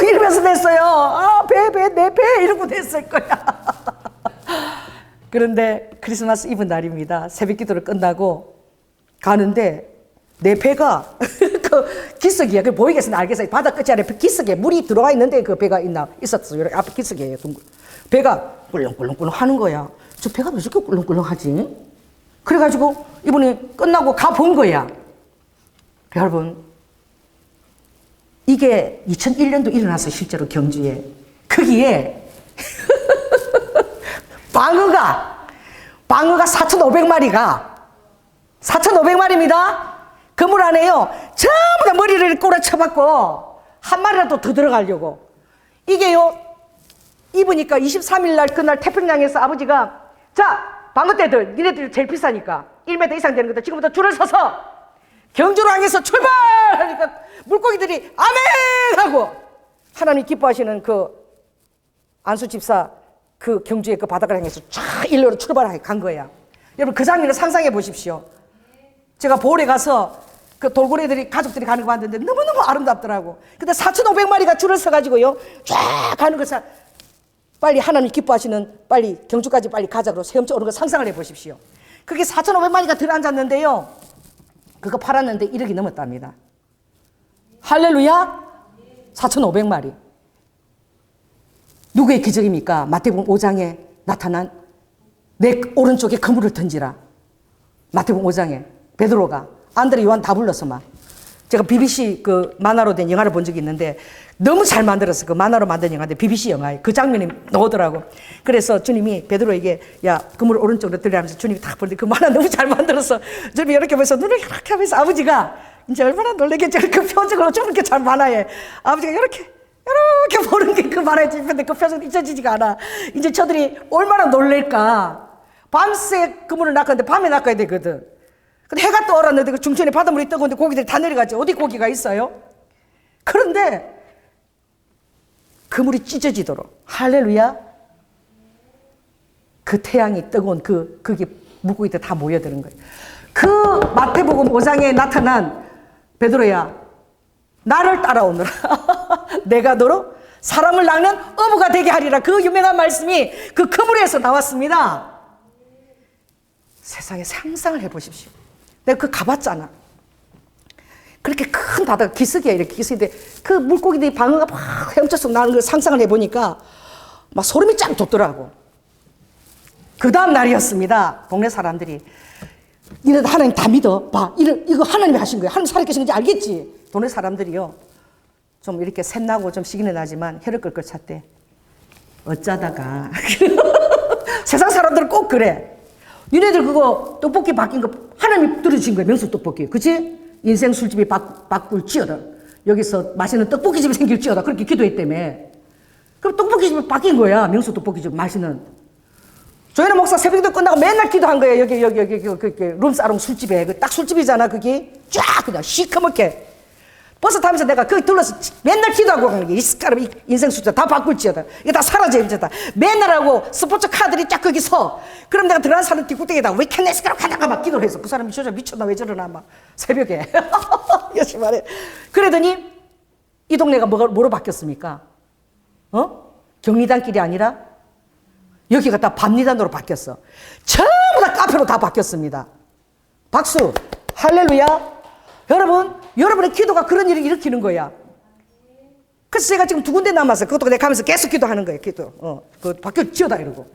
이러면서 냈어요. 내 배 이러고 냈을 거야. 그런데 크리스마스 이브 날입니다. 새벽 기도를 끝나고 가는데 내 배가 그 그 기슭이야. 그 보이겠으면 알겠어요. 바다 끝이 아래 기슭에 물이 들어와 있는데 그 배가 있었어. 이렇게 앞에 기슭이에요. 배가 꿀렁꿀렁꿀렁 하는 거야. 저 배가 왜 저렇게 꿀렁꿀렁하지? 그래가지고 이분이 끝나고 가본 거야. 여러분, 이게 2001년도 일어났어요. 실제로 경주에. 거기에 방어가 4,500마리가 4,500마리입니다. 그 물 안에요. 전부 다 머리를 꼬라쳐박고 한 마리라도 더 들어가려고. 이게요. 입으니까 23일 날 그날 태평양에서 아버지가 자 방어대들 니네들이 제일 비싸니까 1m 이상 되는 것들 지금부터 줄을 서서 경주로 향해서 출발하니까 물고기들이 아멘 하고 하나님 기뻐하시는 그 안수 집사 그 경주의 그 바다를 향해서 쫙 일로로 출발하게 간 거야. 여러분 그 장면을 상상해 보십시오. 제가 보홀에 가서 그 돌고래들이 가족들이 가는 거 봤는데 너무너무 아름답더라고. 근데 4,500마리가 줄을 서가지고요 쫙 가는 것을 빨리 하나님 기뻐하시는 빨리 경주까지 빨리 가자고 세엄쳐 오는 거 상상을 해 보십시오. 그게 4,500마리가 들어앉았는데요. 그거 팔았는데 1억이 넘었답니다. 할렐루야. 4,500마리. 누구의 기적입니까? 마태복음 5장에 나타난 내 오른쪽에 그물을 던지라. 마태복음 5장에 베드로가 안드레 요한 다 불러서 막 제가 BBC 그 만화로 된 영화를 본 적이 있는데 너무 잘 만들었어. 그 만화로 만든 영화인데 BBC 영화에 그 장면이 나오더라고. 그래서 주님이 베드로에게 야 그물 오른쪽으로 들으라면서 주님이 딱 보는데 그 만화 너무 잘 만들어서 주님이 이렇게 보면서 눈을 이렇게 하면서 아버지가 이제 얼마나 놀라겠지. 그 표정으로 저렇게 잘 만화에 아버지가 이렇게 보는 게 그 만화에 집혔는데 그 표정이 잊혀지지가 않아. 이제 저들이 얼마나 놀랄까. 밤새 그물을 낚았는데 밤에 낚아야 되거든. 근데 해가 떠오랐는데 그 중천에 바닷물이 뜨거운데 고기들이 다 내려갔지. 어디 고기가 있어요? 그런데 그물이 찢어지도록 할렐루야. 그 태양이 뜨거운 그게 물고기들 다 모여드는 거예요. 그 마태복음 5장에 나타난 베드로야 나를 따라오너라. 내가 너로 사람을 낚는 어부가 되게 하리라. 그 유명한 말씀이 그 그물에서 나왔습니다. 세상에 상상을 해보십시오. 내가 그 가봤잖아. 그렇게 큰 바다가 기슭이야. 이렇게 기슭인데 그 물고기들이 방어가 막 헤엄쳐서 나는 걸 상상을 해보니까 막 소름이 쫙 돋더라고. 그 다음 날이었습니다. 동네 사람들이 니네들 하나님 다 믿어. 봐. 이거 하나님이 하신 거야. 하나님 살아계신 건지 알겠지? 동네 사람들이요. 좀 이렇게 샘나고 좀 시기는 나지만 혀를 끌끌 찼대. 어쩌다가. 세상 사람들은 꼭 그래. 니네들 그거 떡볶이 바뀐 거 하나님이 들어주신 거야. 명수 떡볶이. 그치? 인생 술집이 바꿀지어다. 여기서 맛있는 떡볶이집이 생길지어다. 그렇게 기도했다며. 그럼 떡볶이집이 바뀐 거야. 명수 떡볶이집 맛있는. 조현우 목사 새벽도 끝나고 맨날 기도한 거예요. 여기 룸사롱 술집에. 딱 술집이잖아. 거기 쫙 그냥 시커멓게. 버스 타면서 내가 거기 들러서 맨날 기도하고 가는 게 이스카르 인생 숫자 다 바꿀지어다. 이게 다 사라져야겠다. 맨날 하고 스포츠 카들이 쫙 거기 서. 그럼 내가 들어가는 사람 뒷구덩이에다 왜 캐네스카로 가다가 막 기도를 했어. 그 사람이 저저 미쳤나 왜 저러나 막 새벽에. 열심히 말해. 그러더니 이 동네가 뭐로 바뀌었습니까? 경리단길이 아니라 여기가 다 밤리단으로 바뀌었어. 전부 다 카페로 다 바뀌었습니다. 박수. 할렐루야. 여러분의 기도가 그런 일을 일으키는 거야. 그래서 제가 지금 2군데 남았어요. 그것도 내가 가면서 계속 기도하는 거예요. 기도. 그 바뀌었지어다 이러고.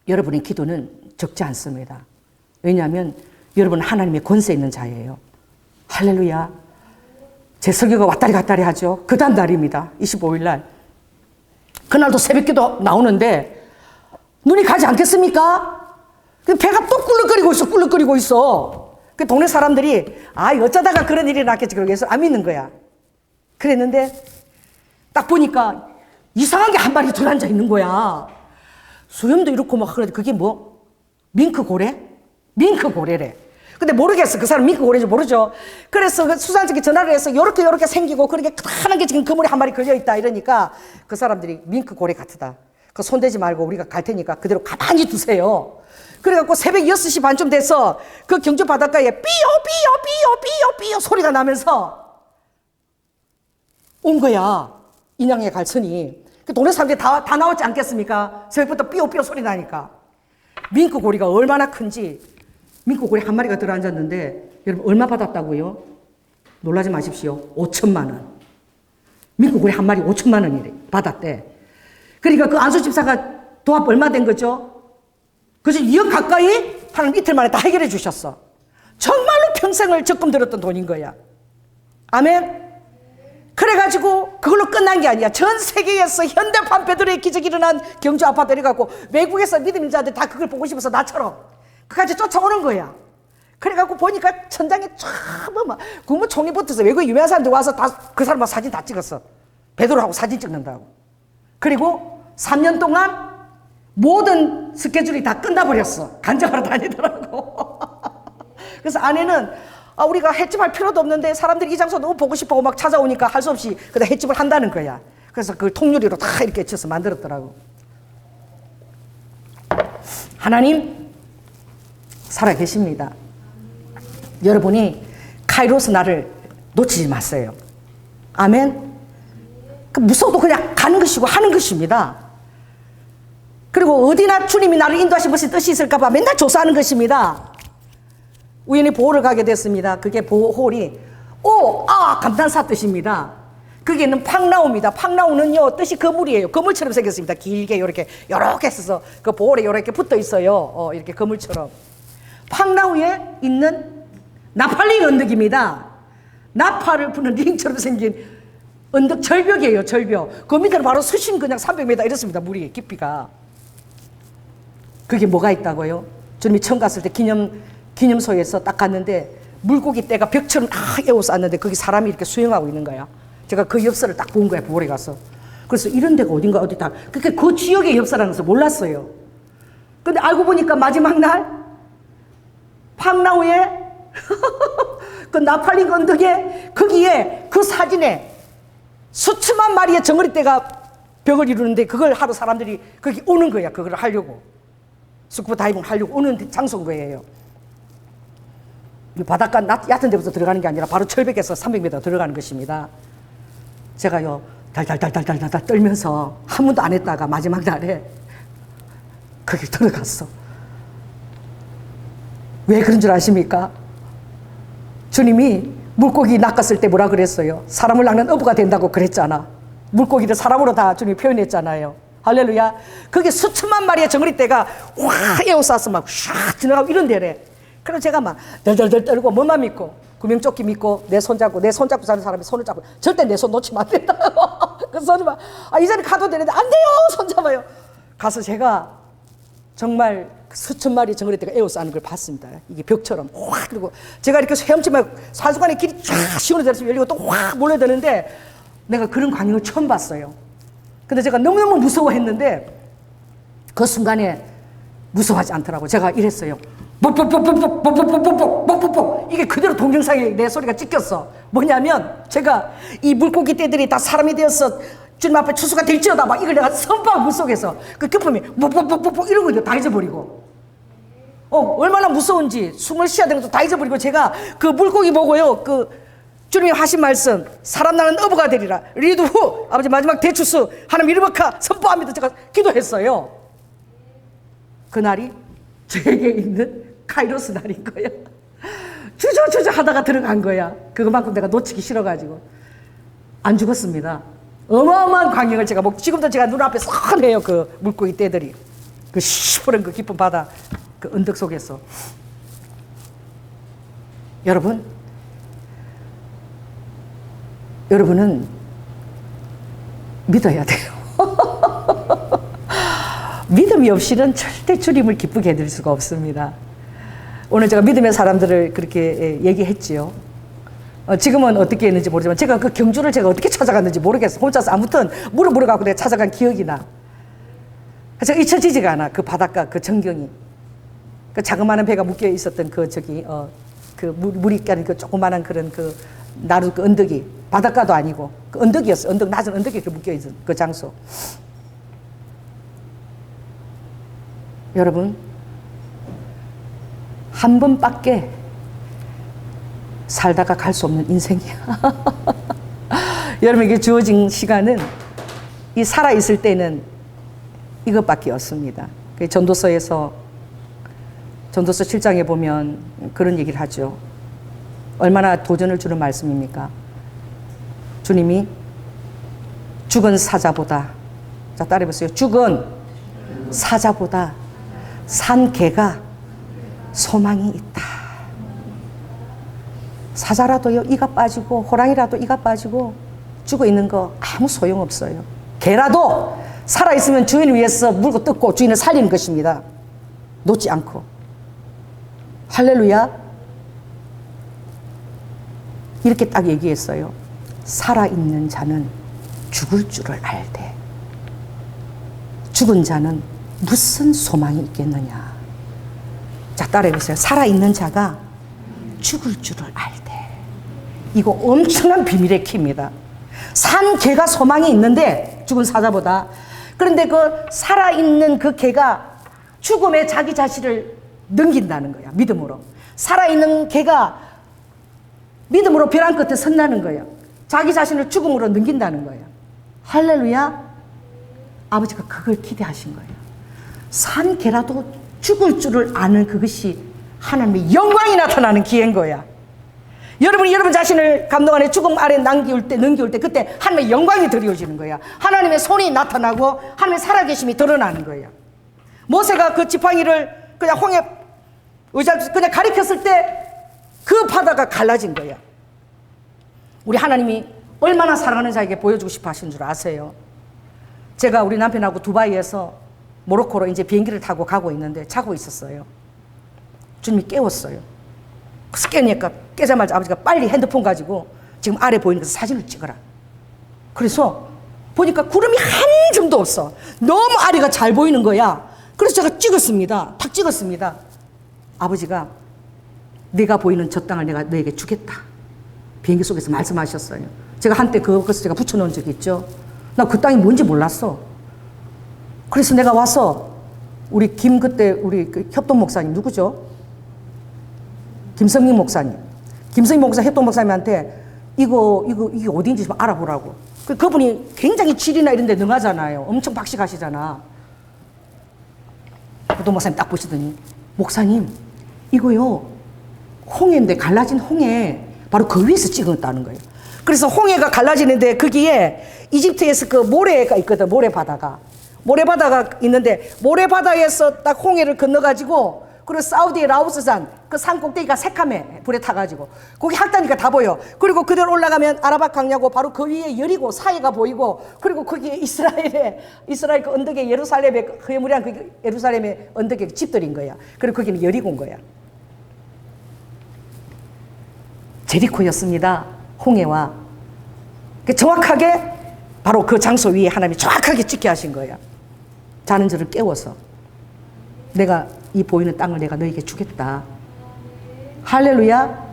여러분의 기도는 적지 않습니다. 왜냐하면 여러분은 하나님의 권세 있는 자예요. 할렐루야. 제 설교가 왔다리 갔다리 하죠. 그 다음 날입니다. 25일 날. 그날도 새벽 기도 나오는데 눈이 가지 않겠습니까? 배가 또 꿀렁거리고 있어. 그 동네 사람들이 어쩌다가 그런 일이 났겠지 그러고 해서 안 믿는 거야. 그랬는데 딱 보니까 이상한 게 한 마리 들어앉아 있는 거야. 수염도 이렇고 막 그런데 그게 뭐 밍크고래? 밍크고래래. 근데 모르겠어. 그 사람 밍크고래인지 모르죠. 그래서 그 수산직에 전화를 해서 요렇게 생기고 그렇게 크다는 게 지금 그물에 한 마리 걸려 있다 이러니까 그 사람들이 밍크고래 같다. 그 손대지 말고 우리가 갈 테니까 그대로 가만히 두세요. 그래갖고 새벽 6시 반쯤 돼서 그 경주 바닷가에 삐요 소리가 나면서 온 거야. 인양에 갈 선이. 그 동네 사람들이 다 나왔지 않겠습니까? 새벽부터 삐요 소리 나니까. 밍크고리가 얼마나 큰지. 밍크고리 한 마리가 들어앉았는데 여러분 얼마 받았다고요? 놀라지 마십시오. 5천만 원. 미국에 한 마리 5천만 원이래 받았대. 그러니까 그 안수 집사가 도합 얼마 된 거죠? 그래서 2억 가까이 하나님 이틀 만에 다 해결해 주셨어. 정말로 평생을 적금 들었던 돈인 거야. 아멘. 그래가지고 그걸로 끝난 게 아니야. 전 세계에서 현대 판패들의 기적이 일어난 경주 아파트를 갖고 외국에서 믿음인 자들 다 그걸 보고 싶어서 나처럼 그까지 쫓아오는 거야. 그래갖고 보니까 천장에 쫙막 국무총리 붙어서 외국에 유명한 사람들 와서 다 그 사람하고 사진 다 찍었어. 베드로하고 사진 찍는다고. 그리고 3년 동안 모든 스케줄이 다 끝나버렸어. 간증하러 다니더라고. 그래서 아내는 우리가 횟집할 필요도 없는데 사람들이 이 장소 너무 보고 싶어 막 찾아오니까 할 수 없이 그다 횟집을 한다는 거야. 그래서 그걸 통유리로 다 이렇게 쳐서 만들었더라고. 하나님 살아계십니다. 여러분이 카이로스 날을 놓치지 마세요. 아멘. 무서워도 그냥 가는 것이고 하는 것입니다. 그리고 어디나 주님이 나를 인도하신 것이 뜻이 있을까 봐 맨날 조사하는 것입니다. 우연히 보홀을 가게 됐습니다. 그게 보홀이 감탄사 뜻입니다. 그게 있는 팡나우입니다. 팡나우는요 뜻이 거물이에요. 거물처럼 생겼습니다. 길게 이렇게 써서 그 보홀에 이렇게 붙어 있어요. 이렇게 거물처럼. 팡나우에 있는 나팔링 언덕입니다. 나팔을 부는 링처럼 생긴 언덕 절벽이에요. 절벽. 그 밑에는 바로 수심 그냥 300m 이렇습니다. 물이 깊이가. 그게 뭐가 있다고요? 주님이 처음 갔을 때 기념소에서 딱 갔는데 물고기 떼가 벽처럼 다 에워쌌는데 거기 사람이 이렇게 수영하고 있는 거야. 제가 그 엽서를 딱 본 거야. 보홀에 가서. 그래서 이런 데가 어딘가 어디다. 그게 그 지역의 엽서라는 것을 몰랐어요. 근데 알고 보니까 마지막 날 팡나우에 그 나팔링 언덕에 거기에 그 사진에 수천만 마리의 정어리떼가 벽을 이루는데 그걸 하러 사람들이 거기 오는 거야. 그걸 하려고. 스쿠버 다이빙 하려고 오는 장소인 거예요. 바닷가 얕은 데부터 들어가는 게 아니라 바로 철벽에서 300m 들어가는 것입니다. 제가요 달달달달달달 떨면서 한 번도 안 했다가 마지막 날에 거기 들어갔어. 왜 그런 줄 아십니까? 주님이 물고기 낚았을 때 뭐라 그랬어요? 사람을 낚는 어부가 된다고 그랬잖아. 물고기를 사람으로 다 주님이 표현했잖아요. 할렐루야. 그게 수천만 마리의 정어리떼가 와 에워싸서 막 샥 지나가고 이런 데래. 그래서 제가 막 덜덜덜 떨고 뭐만 믿고 구명조끼 믿고 내 손 잡고 사는 사람이 손을 잡고 절대 내 손 놓치면 안 된다고. 그래서 손이 막 이 자리 가도 되는데 안 돼요. 손 잡아요. 가서 제가 정말 수천 마리 정어리떼가 에워싸는 걸 봤습니다. 이게 벽처럼 확. 그리고 제가 이렇게 헤엄치면 산수관에 길이 쫙 시원해져서 열리고 또 확 몰려드는데 내가 그런 광경을 처음 봤어요. 근데 제가 너무너무 무서워했는데 그 순간에 무서워하지 않더라고. 제가 이랬어요. 뽁뽁뽁뽁뽁뽁뽁뽁뽁뽁 이게 그대로 동영상에 내 소리가 찍혔어. 뭐냐면 제가 이 물고기 떼들이 다 사람이 되어서 주님 앞에 추수가 될지어다 막 이걸 내가 선포하고 물속에서 그 급함이 뽁뽁뽁뽁 이런 거 다 잊어버리고 얼마나 무서운지 숨을 쉬어야 되는 것도 다 잊어버리고 제가 그 물고기 보고요 그 주님이 하신 말씀 사람 나는 어부가 되리라 리드 후 아버지 마지막 대추수 하나님 이름을카 선포합니다. 제가 기도했어요. 그날이 저에게 있는 카이로스 날인 거야. 주저주저 하다가 들어간 거야. 그것만큼 내가 놓치기 싫어가지고 안 죽었습니다. 어마어마한 광경을 제가 지금도 제가 눈앞에 선해요. 그 물고기 떼들이 그 시퍼런 그 깊은 바다 그 언덕 속에서. 여러분은 믿어야 돼요. 믿음이 없이는 절대 주님을 기쁘게 해드릴 수가 없습니다. 오늘 제가 믿음의 사람들을 그렇게 얘기했지요. 지금은 어떻게 했는지 모르지만 제가 그 경주를 제가 어떻게 찾아갔는지 모르겠어요. 혼자서 아무튼 물어보려고 내가 찾아간 기억이 나. 제가 잊혀지지가 않아. 그 바닷가 그 전경이. 그 자그마한 배가 묶여 있었던 그 물이 까는 그 조그마한 그런 그 나루 그 언덕이 바닷가도 아니고 그 언덕이었어. 낮은 언덕이 이렇게 묶여 있는 그 장소. 여러분, 한 번밖에 살다가 갈 수 없는 인생이야. 여러분에게 주어진 시간은 이 살아있을 때는 이것밖에 없습니다. 전도서 7장에 보면 그런 얘기를 하죠. 얼마나 도전을 주는 말씀입니까? 주님이 죽은 사자보다, 자 따라해보세요. 죽은 사자보다 산 개가 소망이 있다. 사자라도요 이가 빠지고 호랑이라도 이가 빠지고 죽어 있는 거 아무 소용없어요. 개라도 살아있으면 주인을 위해서 물고 뜯고 주인을 살리는 것입니다. 놓지 않고. 할렐루야. 이렇게 딱 얘기했어요. 살아있는 자는 죽을 줄을 알되 죽은 자는 무슨 소망이 있겠느냐. 자 따라해보세요. 살아있는 자가 죽을 줄을 알되. 이거 엄청난 비밀의 키입니다. 산 개가 소망이 있는데 죽은 사자보다. 그런데 그 살아있는 그 개가 죽음에 자기 자신을 넘긴다는 거야. 믿음으로. 살아있는 개가 믿음으로 벼랑 끝에 선다는 거예요. 자기 자신을 죽음으로 넘긴다는 거예요. 할렐루야. 아버지가 그걸 기대하신 거예요. 산 개라도 죽을 줄을 아는 그것이 하나님의 영광이 나타나는 기회인 거야. 여러분이 여러분 자신을 감동 안에 죽음 아래 넘겨올 때 그때 하나님의 영광이 드러워지는 거야. 하나님의 손이 나타나고 하나님의 살아계심이 드러나는 거야. 모세가 그 지팡이를 그냥 홍해 의자를 그냥 가리켰을 때 그 바다가 갈라진 거야. 우리 하나님이 얼마나 사랑하는 자에게 보여주고 싶어 하신 줄 아세요? 제가 우리 남편하고 두바이에서 모로코로 이제 비행기를 타고 가고 있는데 자고 있었어요. 주님이 깨웠어요. 그래서 깨니까 깨자마자 아버지가 빨리 핸드폰 가지고 지금 아래 보이는 그 사진을 찍어라. 그래서 보니까 구름이 한 점도 없어. 너무 아래가 잘 보이는 거야. 그래서 제가 찍었습니다. 탁 찍었습니다. 아버지가 네가 보이는 저 땅을 내가 너에게 주겠다. 비행기 속에서 말씀하셨어요. 제가 한때 그것을 제가 붙여놓은 적이 있죠. 나 그 땅이 뭔지 몰랐어. 그래서 내가 와서 우리 그때 우리 그 협동 목사님 누구죠? 김성민 목사님. 김성민 목사 협동 목사님한테 이게 어디인지 좀 알아보라고. 그분이 굉장히 지리나 이런 데 능하잖아요. 엄청 박식하시잖아. 협동 목사님 딱 보시더니 목사님 이거요 홍해인데 갈라진 홍해 바로 그 위에서 찍었다는 거예요. 그래서 홍해가 갈라지는데 거기에 이집트에서 그 모래가 있거든. 모래바다가 있는데 모래바다에서 딱 홍해를 건너가지고 그리고 사우디의 라오스산 그 산 꼭대기가 새카매 불에 타가지고 거기 학다니까 다 보여. 그리고 그대로 올라가면 아라박 강야고 바로 그 위에 여리고 사해가 보이고 그리고 거기에 이스라엘 그 언덕에 예루살렘의 그 흐물한 그 예루살렘의 언덕에 집들인 거야. 그리고 거기는 여리고인 거야. 제리코였습니다. 홍해와 정확하게 바로 그 장소 위에 하나님이 정확하게 찍게 하신 거야. 자는 저를 깨워서 내가 이 보이는 땅을 내가 너에게 주겠다. 할렐루야.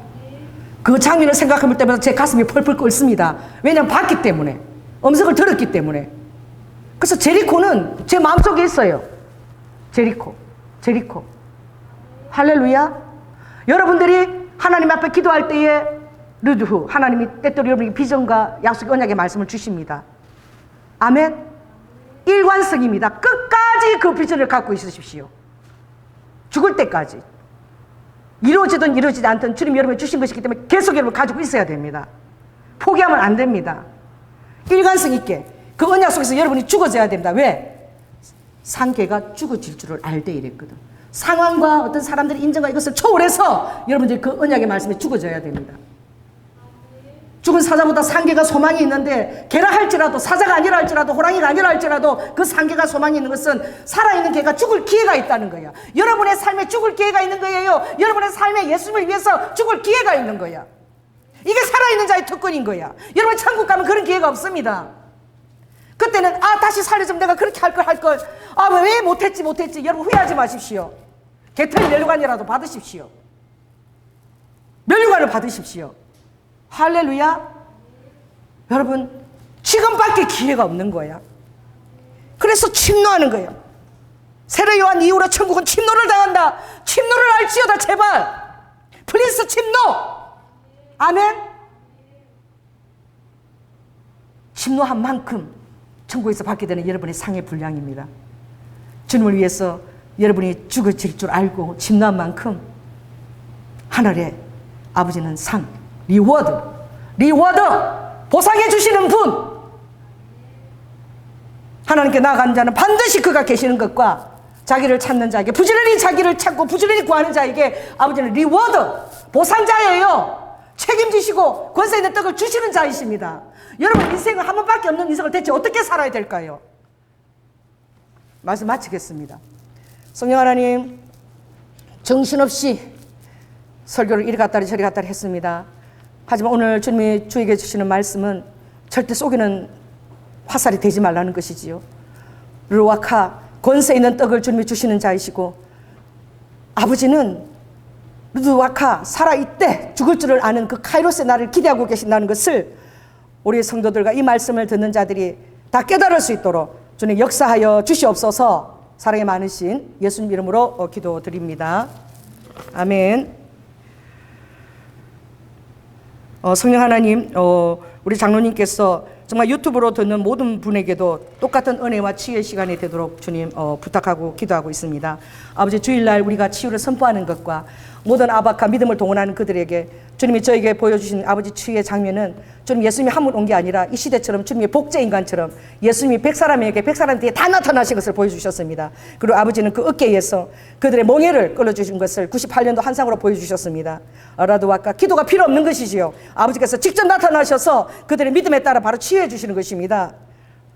그 장면을 생각할 때마다 제 가슴이 펄펄 끓습니다. 왜냐하면 봤기 때문에, 음성을 들었기 때문에. 그래서 제리코는 제 마음속에 있어요. 제리코. 할렐루야. 여러분들이 하나님 앞에 기도할 때에 르드후 하나님이 때때로 여러분에게 비전과 약속 언약의 말씀을 주십니다. 아멘. 일관성입니다. 끝까지 그 비전을 갖고 있으십시오. 죽을 때까지. 이루어지든 이루어지지 않든 주님 여러분이 주신 것이기 때문에 계속 여러분 가지고 있어야 됩니다. 포기하면 안 됩니다. 일관성 있게 그 언약 속에서 여러분이 죽어져야 됩니다. 왜? 산개가 죽어질 줄을 알되 이랬거든. 상황과 어떤 사람들의 인정과 이것을 초월해서 여러분들이 그 언약의 말씀에 죽어져야 됩니다. 죽은 사자보다 산개가 소망이 있는데 개라 할지라도 사자가 아니라 할지라도 호랑이가 아니라 할지라도 그 산개가 소망이 있는 것은 살아있는 개가 죽을 기회가 있다는 거야. 여러분의 삶에 죽을 기회가 있는 거예요. 여러분의 삶에 예수님을 위해서 죽을 기회가 있는 거야. 이게 살아있는 자의 특권인 거야. 여러분 천국 가면 그런 기회가 없습니다. 그때는 다시 살려주면 내가 그렇게 할 걸 왜 못했지 여러분 후회하지 마십시오. 개털 면류관이라도 받으십시오. 면류관을 받으십시오. 할렐루야. 여러분 지금밖에 기회가 없는 거야. 그래서 침노하는 거예요. 세례 요한 이후로 천국은 침노를 당한다. 침노를 알지어다 제발. 플리즈 침노. 아멘. 침노한 만큼 천국에서 받게 되는 여러분의 상의 분량입니다. 주님을 위해서 여러분이 죽어질 줄 알고 침노한 만큼 하늘에 아버지는 상, 리워드, 보상해 주시는 분. 하나님께 나아가는 자는 반드시 그가 계시는 것과 자기를 찾는 자에게, 부지런히 자기를 찾고 부지런히 구하는 자에게 아버지는 리워드, 보상자예요. 책임지시고 권세 있는 떡을 주시는 자이십니다. 여러분, 인생은 한 번밖에 없는 인생을 대체 어떻게 살아야 될까요? 말씀 마치겠습니다. 성령 하나님, 정신없이 설교를 이리 갔다리 저리 갔다리 했습니다. 하지만 오늘 주님이 주에게 주시는 말씀은 절대 속이는 화살이 되지 말라는 것이지요. 르와카, 권세 있는 떡을 주님이 주시는 자이시고, 아버지는 르와카, 살아있대 죽을 줄을 아는 그 카이로스의 날을 기대하고 계신다는 것을 우리 성도들과 이 말씀을 듣는 자들이 다 깨달을 수 있도록 주님 역사하여 주시옵소서. 사랑이 많으신 예수님 이름으로 기도드립니다. 아멘. 성령 하나님, 우리 장로님께서 정말 유튜브로 듣는 모든 분에게도 똑같은 은혜와 치유의 시간이 되도록 주님 부탁하고 기도하고 있습니다. 아버지, 주일날 우리가 치유를 선포하는 것과 모든 아바카 믿음을 동원하는 그들에게 주님이 저에게 보여주신 아버지 치유의 장면은 주님 예수님이 한 분 온 게 아니라 이 시대처럼 주님의 복제인간처럼 예수님이 100사람에게 100사람 뒤에 다 나타나신 것을 보여주셨습니다. 그리고 아버지는 그 어깨에서 그들의 몽해를 끌어주신 것을 98년도 한상으로 보여주셨습니다. 라도아까 기도가 필요 없는 것이지요. 아버지께서 직접 나타나셔서 그들의 믿음에 따라 바로 치유해 주시는 것입니다.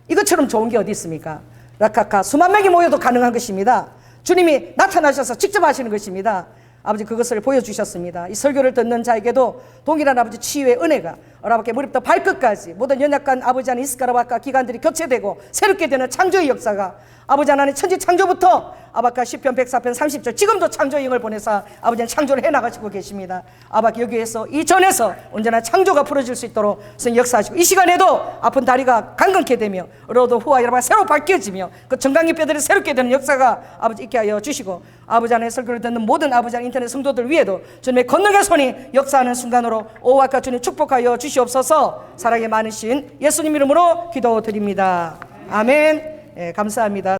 이것처럼 좋은 게 어디 있습니까? 라카카 수만 명이 모여도 가능한 것입니다. 주님이 나타나셔서 직접 하시는 것입니다. 아버지, 그것을 보여주셨습니다. 이 설교를 듣는 자에게도 동일한 아버지 치유의 은혜가 아버지 무릎부터 발끝까지 모든 연약한 아버지 안에 이스카라바카 기관들이 교체되고 새롭게 되는 창조의 역사가 아버지 하나님 천지 창조부터 아바카 10편 104편 30절 지금도 창조의 영을 보내서 아버지는 창조를 해나가시고 계십니다. 아바카 여기에서 이전에서 언제나 창조가 풀어질 수 있도록 역사하시고 이 시간에도 아픈 다리가 강건케 되며 로드 후와 여러분 새로 바뀌어지며 그 정강이 뼈들이 새롭게 되는 역사가 아버지 있게 하여 주시고 아버지 안에 설교를 듣는 모든 아버지 안에 인터넷 성도들 위에도 주님의 권능의 손이 역사하는 순간으로 오와카 주님 축복하여 주시옵소서. 사랑이 많으신 예수님 이름으로 기도드립니다. 아멘. 감사합니다.